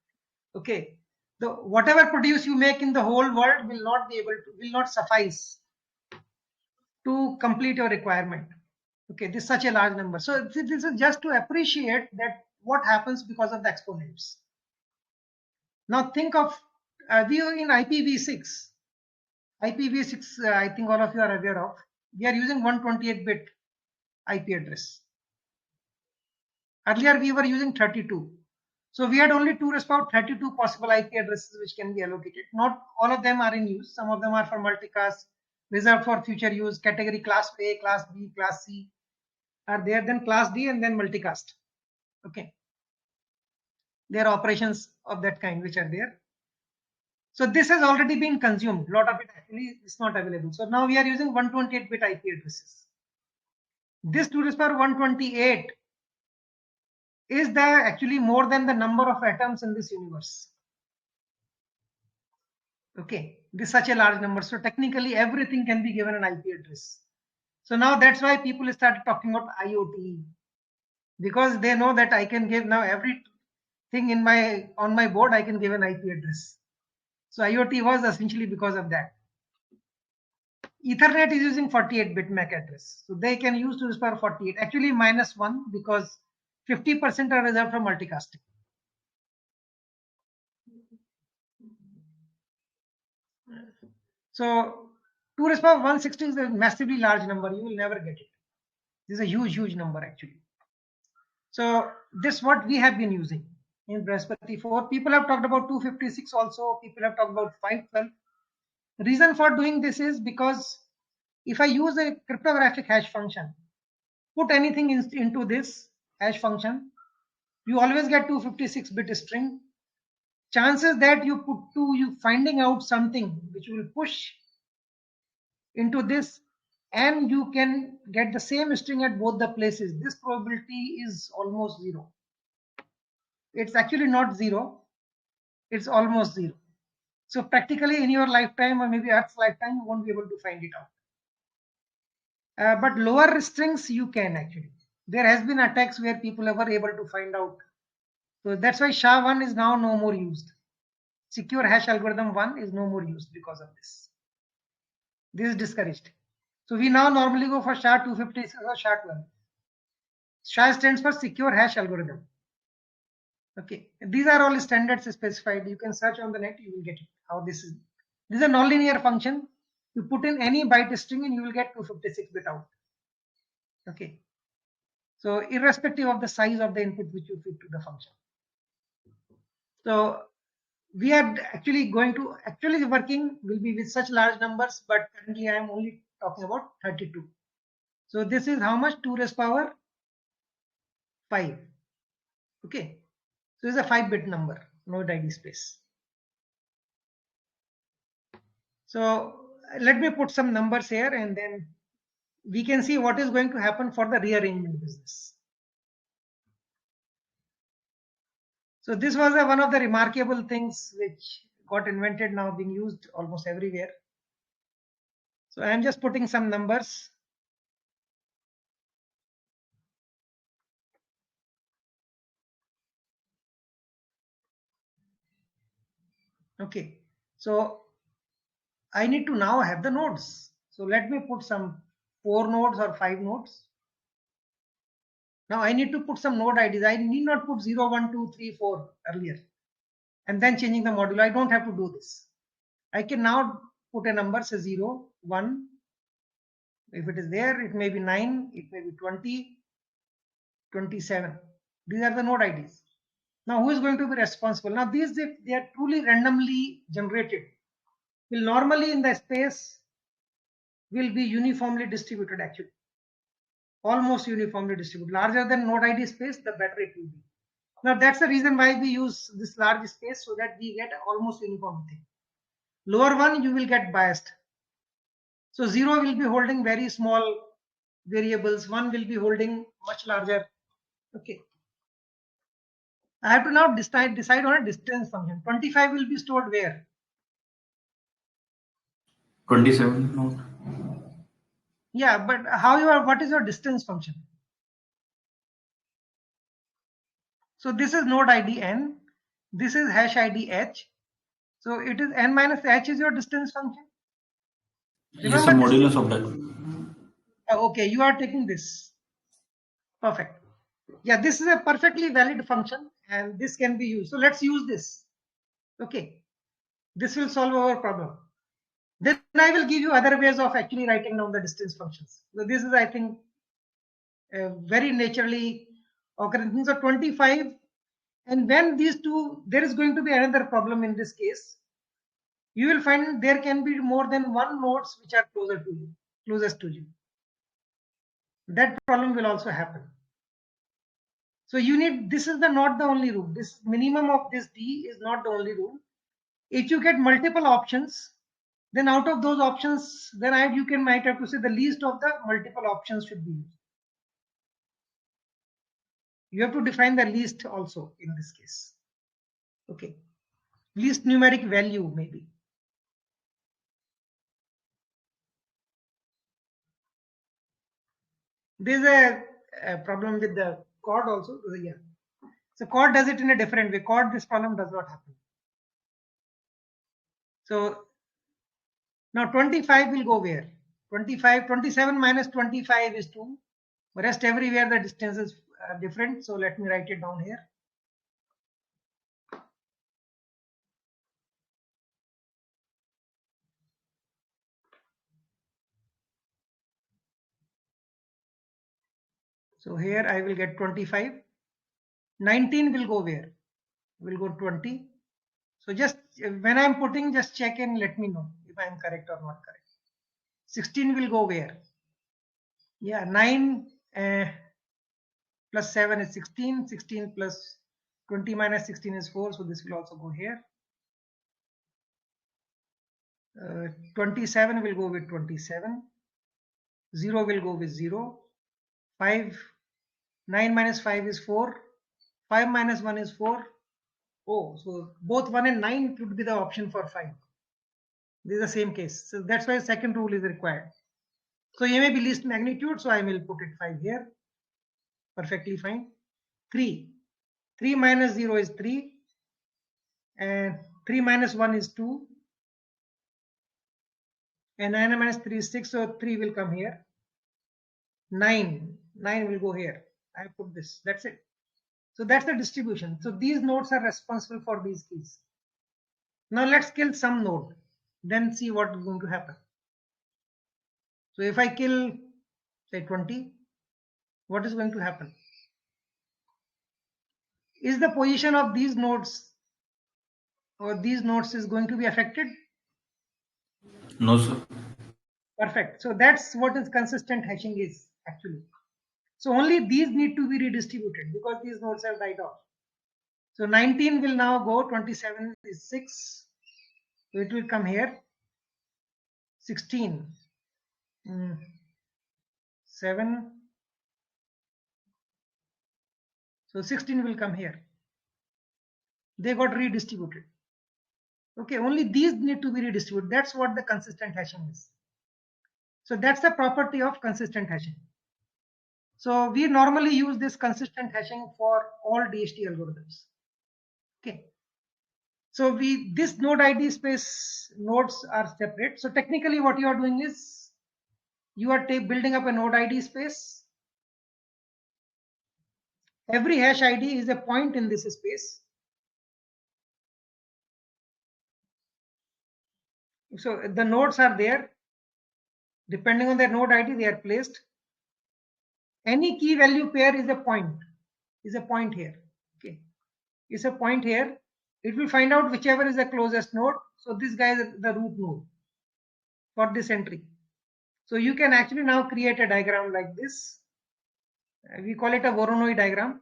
[SPEAKER 1] Okay. The whatever produce you make in the whole world will not suffice to complete your requirement. Okay, this is such a large number. So this is just to appreciate that what happens because of the exponents. Now think of we are in IPv6. IPv6, I think all of you are aware of. We are using 128-bit IP address. Earlier we were using 32. So we had only 2 raised power 32 possible IP addresses which can be allocated. Not all of them are in use. Some of them are for multicast, reserved for future use, category class A, class B, class C are there, then class D, and then multicast. Okay. There are operations of that kind which are there. So this has already been consumed. A lot of it actually is not available. So now we are using 128-bit IP addresses. This 2 raised power 128 is actually more than the number of atoms in this universe. Okay, this is such a large number. So technically everything can be given an IP address. So now that's why people started talking about IoT, because they know that I can give now everything on my board, I can give an IP address. So IoT was essentially because of that. Ethernet is using 48-bit MAC address. So they can use 2 raised power 48, actually -1 because 50% are reserved for multicasting. So 2 raised power 160 is a massively large number. You will never get it. This is a huge number actually. So this is what we have been using in Brihaspati 4. People have talked about 256 also. People have talked about 512. The reason for doing this is because if I use a cryptographic hash function, put anything into this hash function, you always get 256-bit string. Chances that you finding out something which will push into this and you can get the same string at both the places, this probability is almost 0. It's actually not 0, it's almost 0. So practically in your lifetime or maybe Earth's lifetime, you won't be able to find it out. But lower strings you can actually. There has been attacks where people were able to find out. So that's why SHA-1 is now no more used. Secure hash algorithm 1 is no more used because of this. This is discouraged. So we now normally go for SHA-256 or SHA-12. SHA stands for secure hash algorithm. Okay, these are all standards specified. You can search on the net, you will get it. How this is. This is a nonlinear function. You put in any byte string and you will get 256-bit out. Okay. So irrespective of the size of the input which you feed to the function. So we are actually working will be with such large numbers, but currently I am only talking about 32. So this is how much? 2 raised power 5. Okay. So it's a 5-bit number, node ID space. So let me put some numbers here and then we can see what is going to happen for the rearrangement business. So this was one of the remarkable things which got invented, now being used almost everywhere. So I am just putting some numbers. Okay, so I need to now have the nodes. So let me put some 4 nodes or 5 nodes. Now I need to put some node IDs. I need not put 0, 1, 2, 3, 4 earlier and then changing the modulo. I don't have to do this. I can now put a number, say 0, 1. If it is there, it may be 9, it may be 20, 27. These are the node IDs. Now who is going to be responsible? Now these, if they are truly randomly generated, will normally in the space will be uniformly distributed actually. Almost uniformly distributed. Larger than node ID space, the better it will be. Now that's the reason why we use this large space, so that we get almost uniform thing. Lower one you will get biased. So 0 will be holding very small variables, 1 will be holding much larger. Okay. I have to now decide on a distance function. 25 will be stored where?
[SPEAKER 9] 27 node.
[SPEAKER 1] Yeah, but what is your distance function? So this is node ID n, this is hash ID h. So it is n minus h is your distance function.
[SPEAKER 9] Yes, a modulus of that.
[SPEAKER 1] Okay, you are taking this. Perfect. Yeah, this is a perfectly valid function and this can be used. So let's use this. Okay, this will solve our problem. Then I will give you other ways of actually writing down the distance functions. So this is, I think, very naturally occurring. So 25, and when these two, there is going to be another problem in this case. You will find there can be more than one nodes which are closest to you. That problem will also happen. So you need, this is not the only rule. This minimum of this D is not the only rule. If you get multiple options, then out of those options, then might have to say the least of the multiple options should be used. You have to define the least also in this case. Okay, least numeric value maybe. There's a problem with the chord also. Yeah. So chord does it in a different way. Chord, this problem does not happen. So now 25 will go where? 27 minus 25 is 2. Rest everywhere the distance is different. So let me write it down here. So here I will get 25. 19 will go where? Will go 20. So just when I'm putting, just check and let me know if I'm correct or not correct. 16 will go where? Yeah, 9 plus 7 is 16. 16 plus 20 minus 16 is 4. So this will also go here. 27 will go with 27. 0 will go with 0. 5, 9 minus 5 is 4. 5 minus 1 is 4. Oh, so both 1 and 9 would be the option for 5. This is the same case. So that's why second rule is required. So A may be least magnitude, so I will put it 5 here. Perfectly fine. 3. 3 minus 0 is 3. And 3 minus 1 is 2. And 9 minus 3 is 6, so 3 will come here. 9 will go here. I put this. That's it. So that's the distribution. So these nodes are responsible for these keys. Now let's kill some node, then see what is going to happen. So if I kill, say 20, what is going to happen? Is the position of these nodes or these nodes is going to be affected?
[SPEAKER 9] No, sir.
[SPEAKER 1] Perfect. So that's what is consistent hashing is actually. So only these need to be redistributed because these nodes have died off. So 19 will now go, 27 is 6. So it will come here. 16. 7. So 16 will come here. They got redistributed. Okay, only these need to be redistributed. That's what the consistent hashing is. So that's the property of consistent hashing. So we normally use this consistent hashing for all DHT algorithms. Okay. So this node ID space nodes are separate. So technically what you are doing is you are building up a node ID space. Every hash ID is a point in this space. So the nodes are there. Depending on their node ID, they are placed. Any key value pair is a point. Here. Okay. It's a point here. It will find out whichever is the closest node. So this guy is the root node for this entry. So you can actually now create a diagram like this. We call it a Voronoi diagram.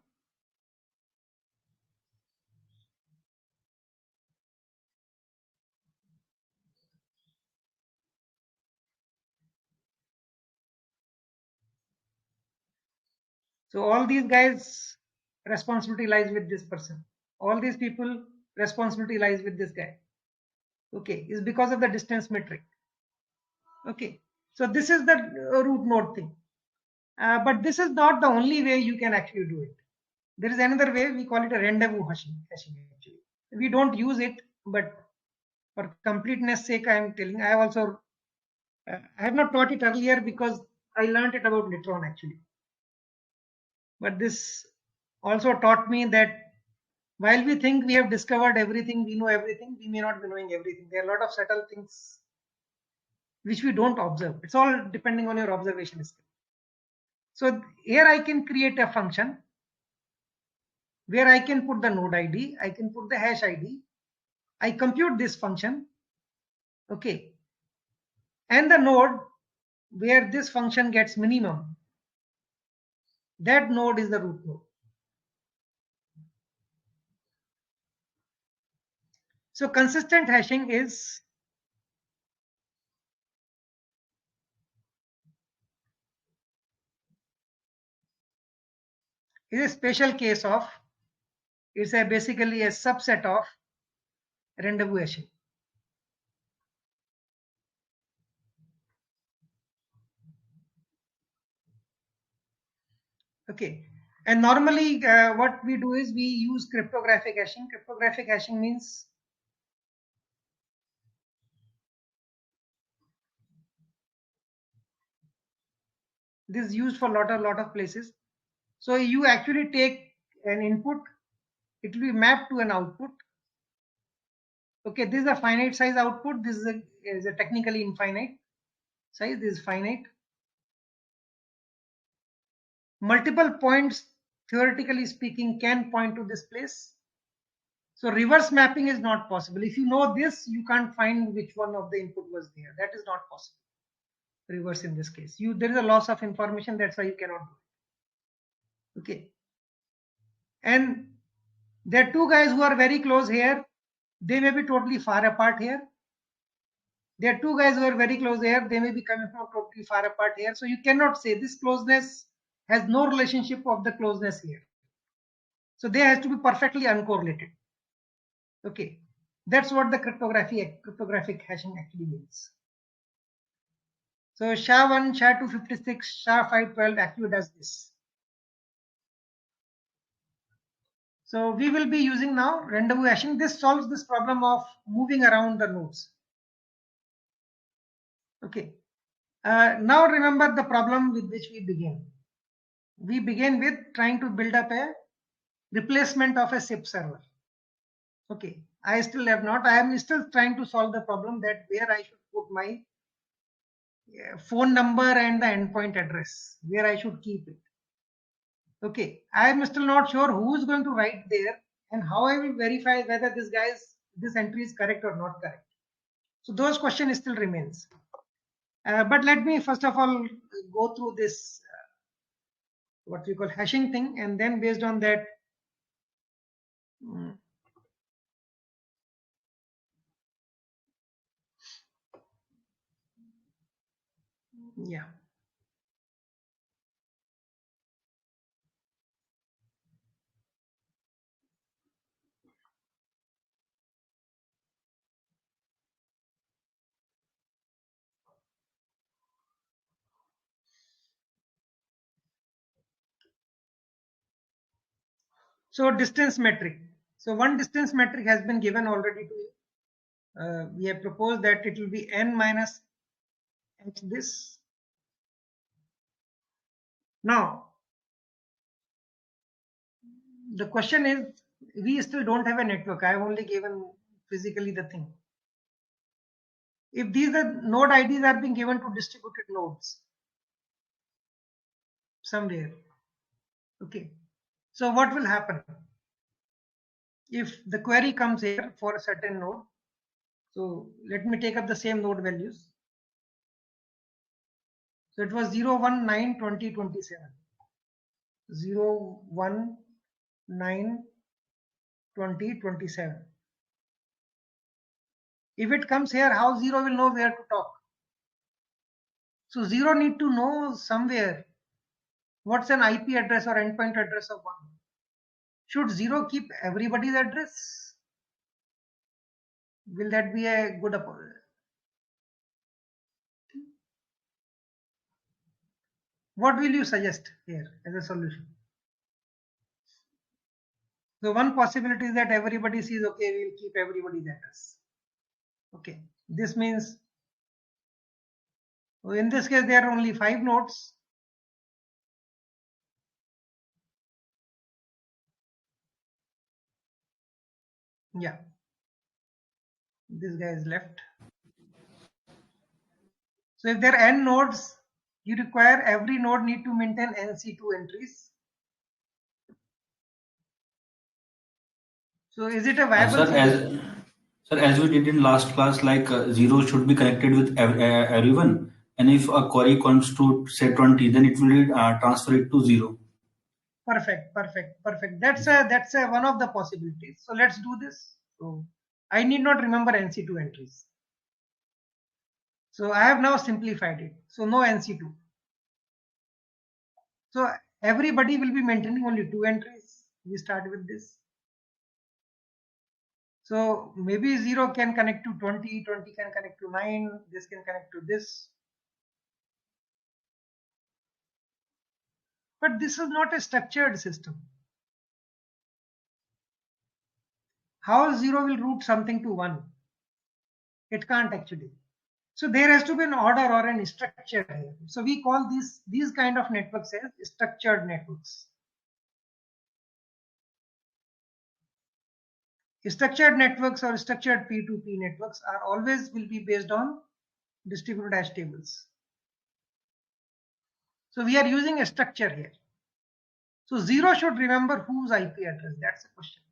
[SPEAKER 1] So all these guys, responsibility lies with this person. All these people, responsibility lies with this guy. Okay, is because of the distance metric. Okay, so this is the root node thing. But this is not the only way you can actually do it. There is another way, we call it a rendezvous hashing actually. We don't use it, but for completeness sake, I am telling. I have also, I have not taught it earlier because I learned it about later on actually. But this also taught me that while we think we have discovered everything, we know everything, we may not be knowing everything. There are a lot of subtle things which we don't observe. It's all depending on your observation skill. So here I can create a function where I can put the node ID, I can put the hash ID, I compute this function, okay, and the node where this function gets minimum, that node is the root node. So consistent hashing is a special case of, it's basically a subset of rendezvous hashing. Okay, and normally what we do is we use cryptographic hashing. Cryptographic hashing means this is used for lot of places. So you actually take an input, it will be mapped to an output. Okay, this is a finite size output. This is a technically infinite size. This is finite. Multiple points, theoretically speaking, can point to this place. So reverse mapping is not possible. If you know this, you can't find which one of the input was there. That is not possible. Reverse in this case. There is a loss of information. That's why you cannot do it. Okay. And there are two guys who are very close here. They may be totally far apart here. There are two guys who are very close here. They may be coming from totally far apart here. So you cannot say this closeness has no relationship of the closeness here. So they have to be perfectly uncorrelated. Okay, that's what the cryptographic hashing actually means. So SHA-1, SHA-256, SHA-512 actually does this. So we will be using now rendezvous hashing. This solves this problem of moving around the nodes. Okay. Now remember the problem with which we began. We began with trying to build up a replacement of a SIP server. Okay, I still have not. I am still trying to solve the problem that where I should put my phone number and the endpoint address, where I should keep it. Okay, I am still not sure who is going to write there and how I will verify whether this entry is correct or not correct. So those questions still remains. But let me first of all go through this what we call hashing thing, and then based on that, yeah. So distance metric. So one distance metric has been given already to you. We have proposed that it will be n minus x this. Now, the question is, we still don't have a network. I have only given physically the thing. If these are node IDs are being given to distributed nodes somewhere, okay. So what will happen if the query comes here for a certain node? So let me take up the same node values. So it was 0, 1, 9, 20, 27. 0, 1, 9, 20, 27. If it comes here, how 0 will know where to talk? So 0 need to know somewhere what's an IP address or endpoint address of 1. Should 0 keep everybody's address? Will that be a good approach? What will you suggest here as a solution? So one possibility is that everybody sees, okay, we'll keep everybody's address. Okay, this means, in this case, there are only 5 nodes. Yeah, this guy is left. So if there are n nodes, you require every node need to maintain NC2 entries. So is it a viable solution?
[SPEAKER 9] Sir, as we did in last class, like 0 should be connected with everyone, and if a query comes to say 20, then it will transfer it to 0.
[SPEAKER 1] Perfect, perfect, perfect. That's a one of the possibilities. So let's do this. So I need not remember NC2 entries. So I have now simplified it. So no NC2. So everybody will be maintaining only 2 entries. We start with this. So maybe 0 can connect to 20, 20 can connect to 9, this can connect to this. But this is not a structured system. How 0 will route something to 1? It can't actually. So there has to be an order or an structure here. So we call these kind of networks as structured networks. Structured networks or structured P2P networks are always will be based on distributed hash tables. So we are using a structure here. So 0 should remember whose IP address. That's the question.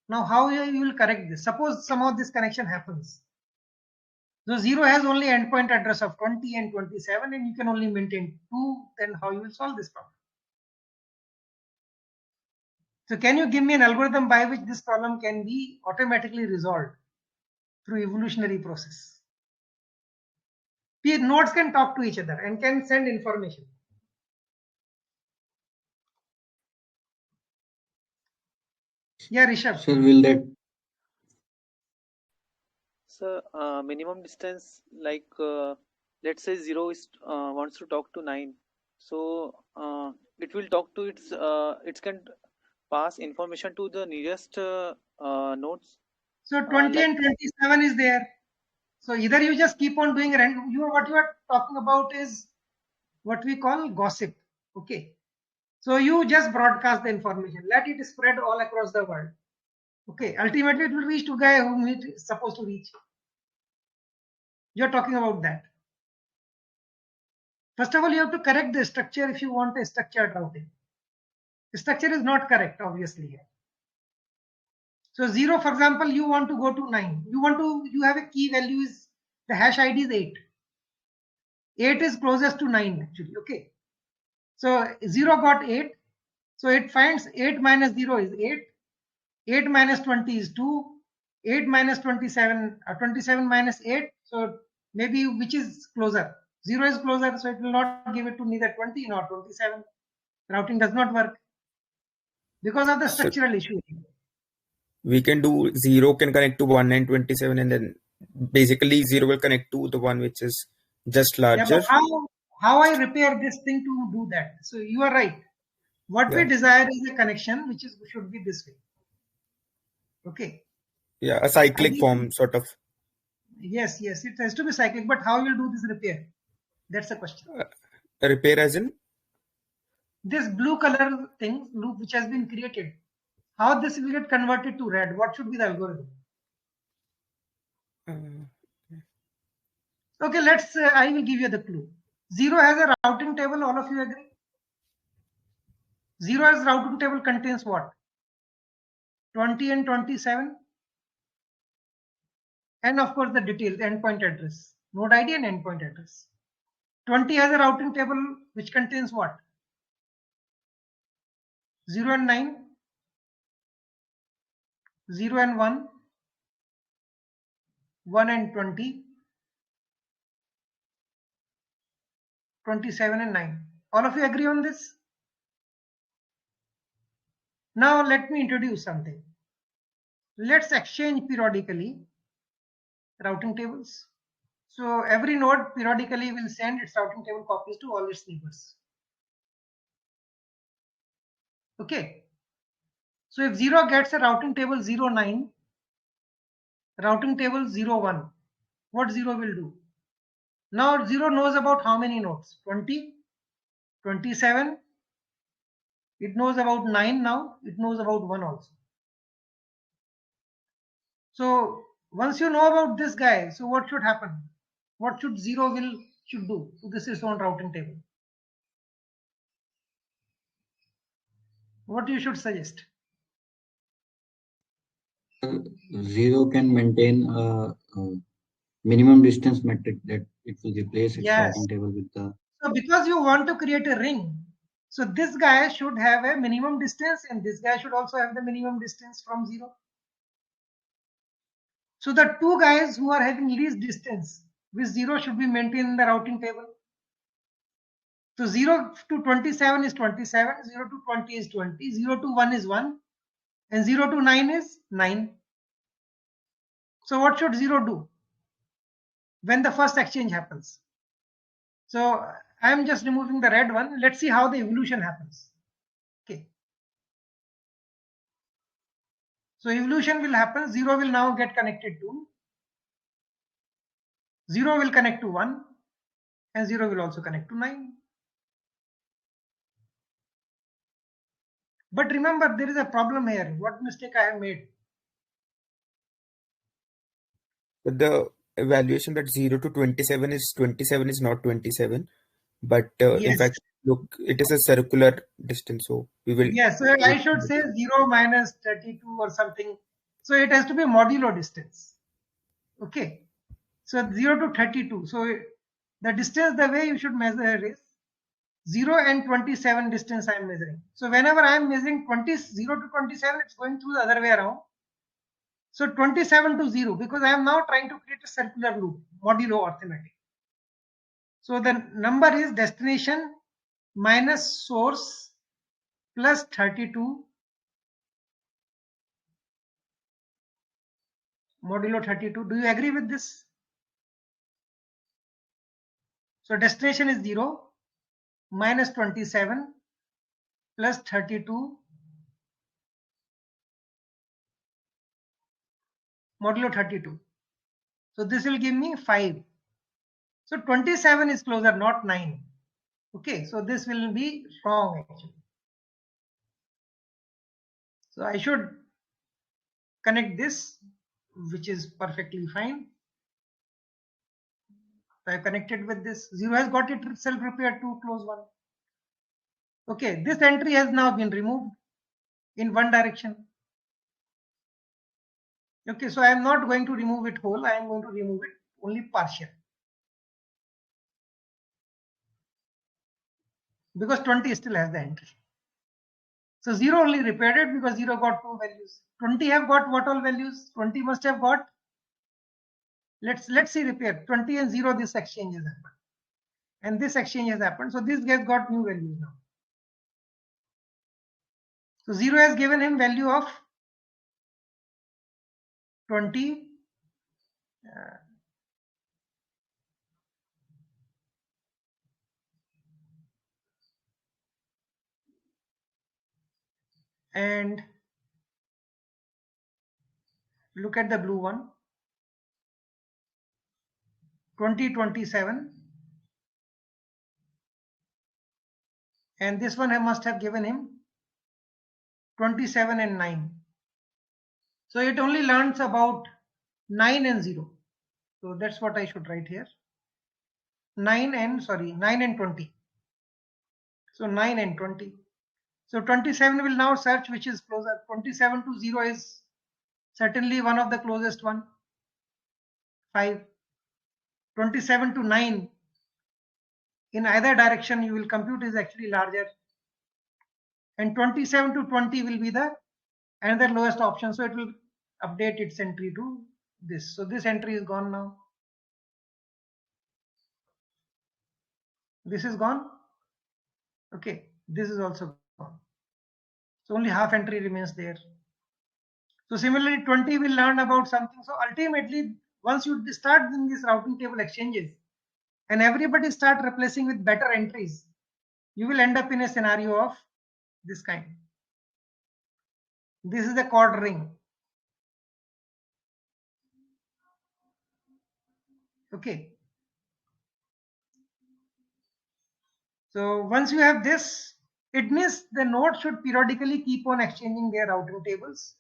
[SPEAKER 1] Now how you will correct this? Suppose somehow this connection happens. So 0 has only endpoint address of 20 and 27 and you can only maintain 2. Then how you will solve this problem? So can you give me an algorithm by which this problem can be automatically resolved through evolutionary process? Nodes can talk to each other and can send information. Yeah, Rishabh.
[SPEAKER 8] Sir, will that?
[SPEAKER 2] So minimum distance, like let's say 0 is wants to talk to 9, so it will talk to it can pass information to the nearest nodes.
[SPEAKER 1] So 20 and 27 is there. So either you just keep on doing what you are talking about is what we call gossip. Okay. So you just broadcast the information, let it spread all across the world. Okay. Ultimately, it will reach to guy whom it is supposed to reach. You're talking about that. First of all, you have to correct the structure if you want a structured routing. The structure is not correct, obviously here. So 0, for example, you want to go to 9. You have a key value is the hash ID is 8. 8 is closest to 9 actually. Okay. So 0 got 8. So it finds 8 minus 0 is 8. 8 minus 20 is 2. 8 minus 27, 27 minus 8. So maybe which is closer? 0 is closer. So it will not give it to neither 20 nor 27. Routing does not work because of the
[SPEAKER 11] So
[SPEAKER 1] structural issue.
[SPEAKER 11] we can do 0 can connect to 1 and 27, and then basically 0 will connect to the one which is just
[SPEAKER 1] Yeah,
[SPEAKER 11] larger.
[SPEAKER 1] but how I repair this thing to do that? So you are right. What we
[SPEAKER 11] Yeah.
[SPEAKER 1] desire is a connection which is should be this way. Okay.
[SPEAKER 11] Yeah, a cyclic
[SPEAKER 1] Ideally-
[SPEAKER 11] form sort of.
[SPEAKER 1] Yes, yes, it has to be cyclic, but how you'll do this repair? That's the question.
[SPEAKER 11] A repair as in?
[SPEAKER 1] This blue color thing, loop which has been created, how this will get converted to red? What should be the algorithm? Okay, let's. I will give you the clue. 0 has a routing table. All of you agree? 0 as routing table contains what? 20 and 27, and of course the details, endpoint address, node ID and endpoint address. 20 has a routing table which contains what? 0 and 9, 0 and 1, 1 and 20, 27 and 9. All of you agree on this? Now let me introduce something. Let's exchange periodically routing tables. So every node periodically will send its routing table copies to all its neighbors. Okay. So if 0 gets a routing table 09, routing table 01, what 0 will do? Now 0 knows about how many nodes? 20, 27. It knows about 9 now. It knows about 1 also. So once you know about this guy, so what should happen? What should 0 should do to this its own routing table? What you should suggest?
[SPEAKER 8] 0 can maintain a minimum distance metric that it will replace its
[SPEAKER 1] Yes.
[SPEAKER 8] routing table with the.
[SPEAKER 1] So because you want to create a ring, so this guy should have a minimum distance and this guy should also have the minimum distance from 0. So the two guys who are having least distance with 0 should be maintained in the routing table. So 0 to 27 is 27, 0 to 20 is 20, 0 to 1 is 1, and 0 to 9 is 9. So what should 0 do when the first exchange happens? So I'm just removing the red one. Let's see how the evolution happens. Okay. So evolution will happen. 0 will now get connected to 0 will connect to 1 and 0 will also connect to 9. But remember, there is a problem here. What mistake I have made?
[SPEAKER 11] But the evaluation that 0 to 27 is not 27, but in
[SPEAKER 1] Yes.
[SPEAKER 11] fact, look, it is a circular distance. So we will.
[SPEAKER 1] Yes, so I should say 0 minus 32 or something. So it has to be modulo distance. Okay. So 0 to 32. So the distance, the way you should measure is 0 and 27 distance I am measuring. So whenever I am measuring 0 to 27, it's going through the other way around. So 27 to 0, because I am now trying to create a circular loop, modulo arithmetic. So the number is destination minus source plus 32 modulo 32. Do you agree with this? So destination is 0 minus 27 plus 32 modulo 32. So this will give me 5. So 27 is closer, not 9. Okay, so this will be wrong actually. So I should connect this, which is perfectly fine. So I connected with this. 0 has got itself repaired to close 1. Okay, this entry has now been removed in one direction. Okay, so I am not going to remove it whole. I am going to remove it only partial. because 20 still has the entry. So 0 only repaired it because 0 got 2 values. 20 have got what all values? 20 must have got. Let's see repair. 20 and 0, this exchange has happened. And this exchange has happened. So this guy got new values now. So 0 has given him value of 20. And look at the blue one. 2027. And this one must have given him 27 and 9. So it only learns about 9 and 0. So that's what I should write here. 9 and 20. So 9 and 20. So 27 will now search which is closer. 27 to 0 is certainly one of the closest one. 5. 27 to 9. In either direction you will compute is actually larger. And 27 to 20 will be the another lowest option. So it will update its entry to this. So this entry is gone now. This is gone. Okay, this is also gone. So only half entry remains there. So similarly, 20 will learn about something. So ultimately, once you start doing these routing table exchanges and everybody start replacing with better entries, you will end up in a scenario of this kind. This is the chord ring. Okay. So once you have this, it means the node should periodically keep on exchanging their routing tables.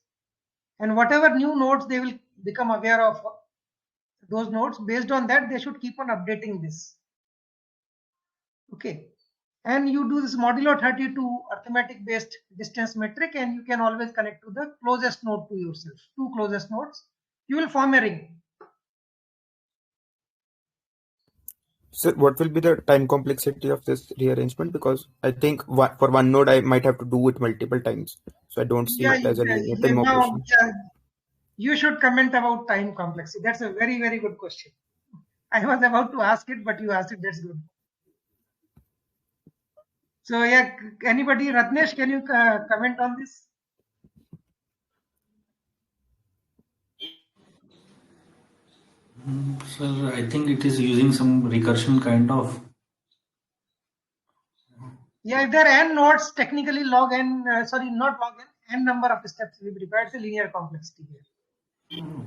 [SPEAKER 1] And whatever new nodes they will become aware of those nodes, based on that, they should keep on updating this. Okay. And you do this modulo 32 arithmetic based distance metric, and you can always connect to the closest node to yourself, two closest nodes. You will form a ring.
[SPEAKER 11] So what will be the time complexity of this rearrangement? Because I think for one node, I might have to do it multiple times. So I don't see it as a linear time operation.
[SPEAKER 1] You should comment about time complexity. That's a very, very good question. I was about to ask it, but you asked it. That's good. So yeah, anybody, Ratnesh, can you comment on this?
[SPEAKER 9] Sir, I think it is using some recursion kind of.
[SPEAKER 1] Yeah, if there are n nodes, technically log n, not log n number of steps will be required. It's a linear complexity here.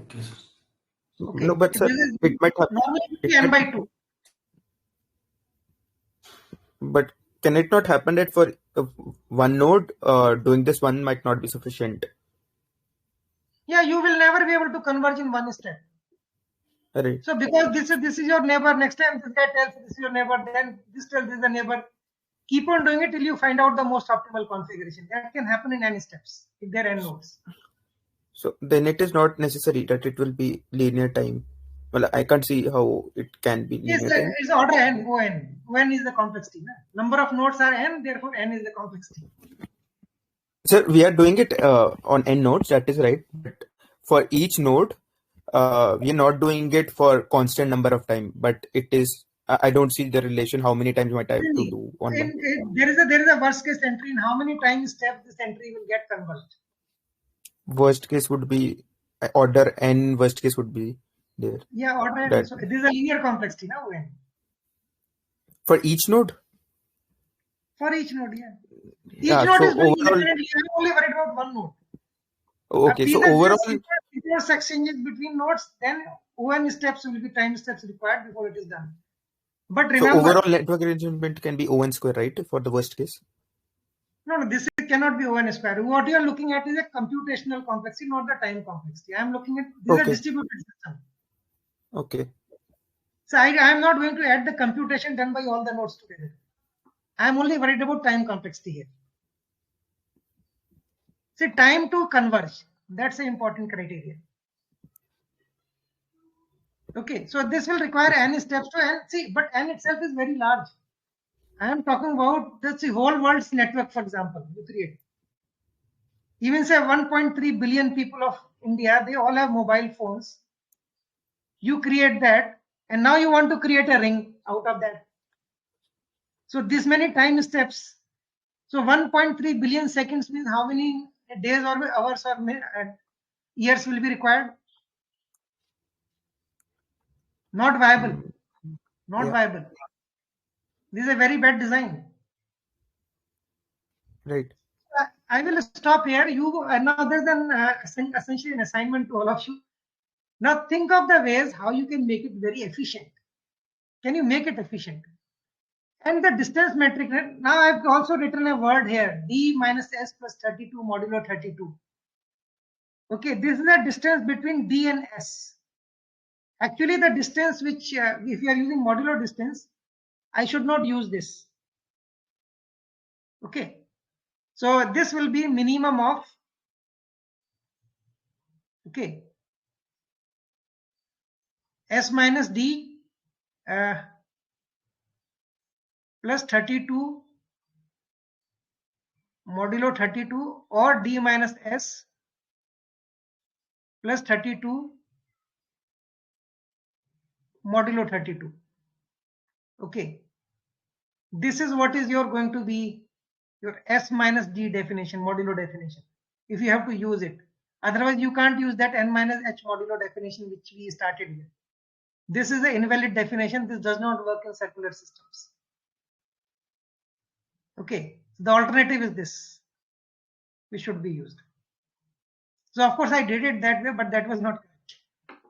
[SPEAKER 9] Okay, sir.
[SPEAKER 11] Okay. No, but sir, it might happen.
[SPEAKER 1] Normally n by 2.
[SPEAKER 11] But can it not happen that for one node, doing this one might not be sufficient?
[SPEAKER 1] Yeah, you will never be able to converge in one step.
[SPEAKER 11] Right.
[SPEAKER 1] So because this is your neighbor, next time this guy tells this is your neighbor, then this tells this is the neighbor. Keep on doing it till you find out the most optimal configuration. That can happen in n steps if there are n nodes.
[SPEAKER 11] So then it is not necessary that it will be linear time. Well, I can't see how it can be linear time.
[SPEAKER 1] It's order n, O(n). O(n) is the complexity. Number of nodes are n, therefore n is the complexity.
[SPEAKER 11] Sir, we are doing it on n nodes, that is right. But for each node, we are not doing it for constant number of time, but it is. I don't see the relation. How many times might I have to do on one?
[SPEAKER 1] There is a worst case entry in how many times steps this entry will get converged.
[SPEAKER 11] Worst case would be order n. Worst case would be there.
[SPEAKER 1] Yeah, order n. So this is a linear complexity now. O(n).
[SPEAKER 11] For each node.
[SPEAKER 1] For each node, yeah. Each node is very independently. I'm only worried about one node.
[SPEAKER 11] Okay, so overall,
[SPEAKER 1] if exchanges between nodes, then O(n) steps will be time steps required before it is done. But remember,
[SPEAKER 11] so overall network arrangement can be O(n) square, right? For the worst case.
[SPEAKER 1] No, this cannot be O(n) square. What you are looking at is a computational complexity, not the time complexity. I am looking at this is a distributed system.
[SPEAKER 11] Okay.
[SPEAKER 1] So I am not going to add the computation done by all the nodes together. I am only worried about time complexity here. See, time to converge. That's an important criteria. Okay, so this will require n steps to n. See, but n itself is very large. I am talking about the whole world's network, for example, you create. Even say 1.3 billion people of India, they all have mobile phones. You create that, and now you want to create a ring out of that. So this many time steps. So 1.3 billion seconds means how many days or hours or years will be required? Not viable. Not
[SPEAKER 11] Yeah.
[SPEAKER 1] viable. This is a very bad design.
[SPEAKER 11] Right.
[SPEAKER 1] I will stop here. You now there's essentially an assignment to all of you. Now think of the ways how you can make it very efficient. Can you make it efficient? And the distance metric. Now I've also written a word here: d minus s plus 32 modulo 32. Okay, this is the distance between d and s. Actually, the distance which if you are using modulo distance, I should not use this. Okay, so this will be minimum of, okay, s minus d plus 32 modulo 32 or d minus s plus 32 modulo 32. Okay, this is what is your going to be your s minus d definition, modulo definition, if you have to use it. Otherwise you can't use that n minus h modulo definition which we started with. This is an invalid definition. This does not work in circular systems. Okay, the alternative is this, which should be used. So of course I did it that way, but that was not correct.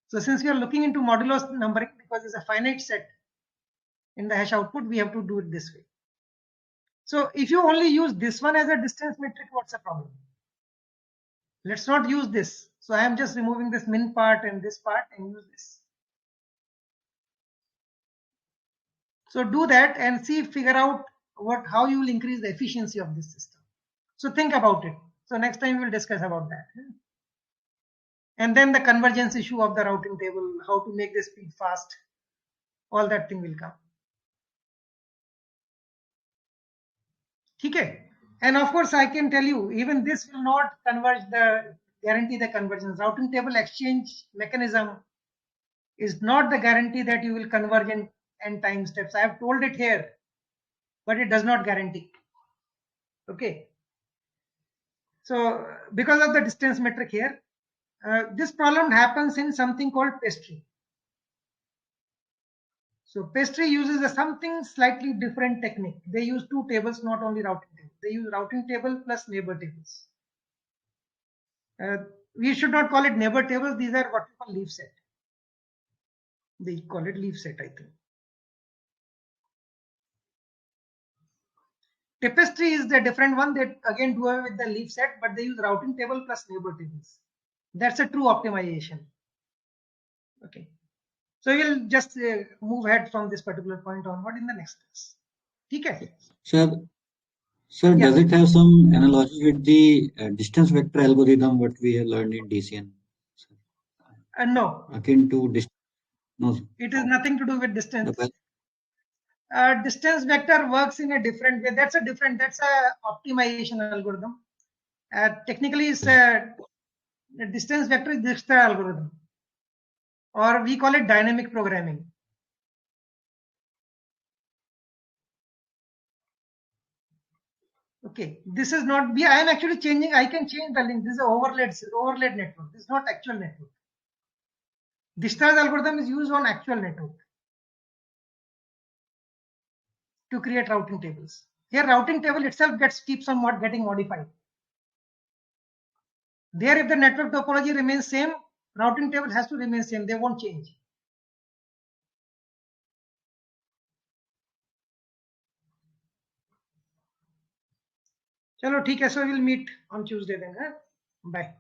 [SPEAKER 1] So since we are looking into modulo numbering, because it's a finite set in the hash output, we have to do it this way. So if you only use this one as a distance metric, what's the problem? Let's not use this. So I am just removing this min part and this part and use this. So do that and see, figure out how you will increase the efficiency of this system. So think about it. So next time we'll discuss about that. And then the convergence issue of the routing table, how to make the speed fast, all that thing will come. Okay. And of course, I can tell you, even this will not guarantee the convergence. Routing table exchange mechanism is not the guarantee that you will converge in n time steps. I have told it here, but it does not guarantee. Okay. So because of the distance metric here, this problem happens in something called pastry. So pastry uses something slightly different technique. They use two tables, not only routing table. They use routing table plus neighbor tables. We should not call it neighbor tables. These are what we call leaf set. They call it leaf set, I think. Tapestry is the different one. They again do away with the leaf set, but they use routing table plus neighbor tables. That's a true optimization. Okay. So we'll just move ahead from this particular point onward in the next class. Okay.
[SPEAKER 8] Sir, does it have some analogy with the distance vector algorithm what we have learned in DCN?
[SPEAKER 1] No.
[SPEAKER 8] Akin to distance? No, sir.
[SPEAKER 1] It has nothing to do with distance. Distance vector works in a different way. That's a optimization algorithm. Technically, it's the distance vector is Dijkstra algorithm, or we call it dynamic programming. Okay, this is not. I am actually changing. I can change the link. This is an overlaid network. This is not actual network. Dijkstra's algorithm is used on actual network to create routing tables. Here, routing table itself keeps on getting modified. There, if the network topology remains same, routing table has to remain same. They won't change. Chalo, theek hai. So we'll meet on Tuesday then. Bye.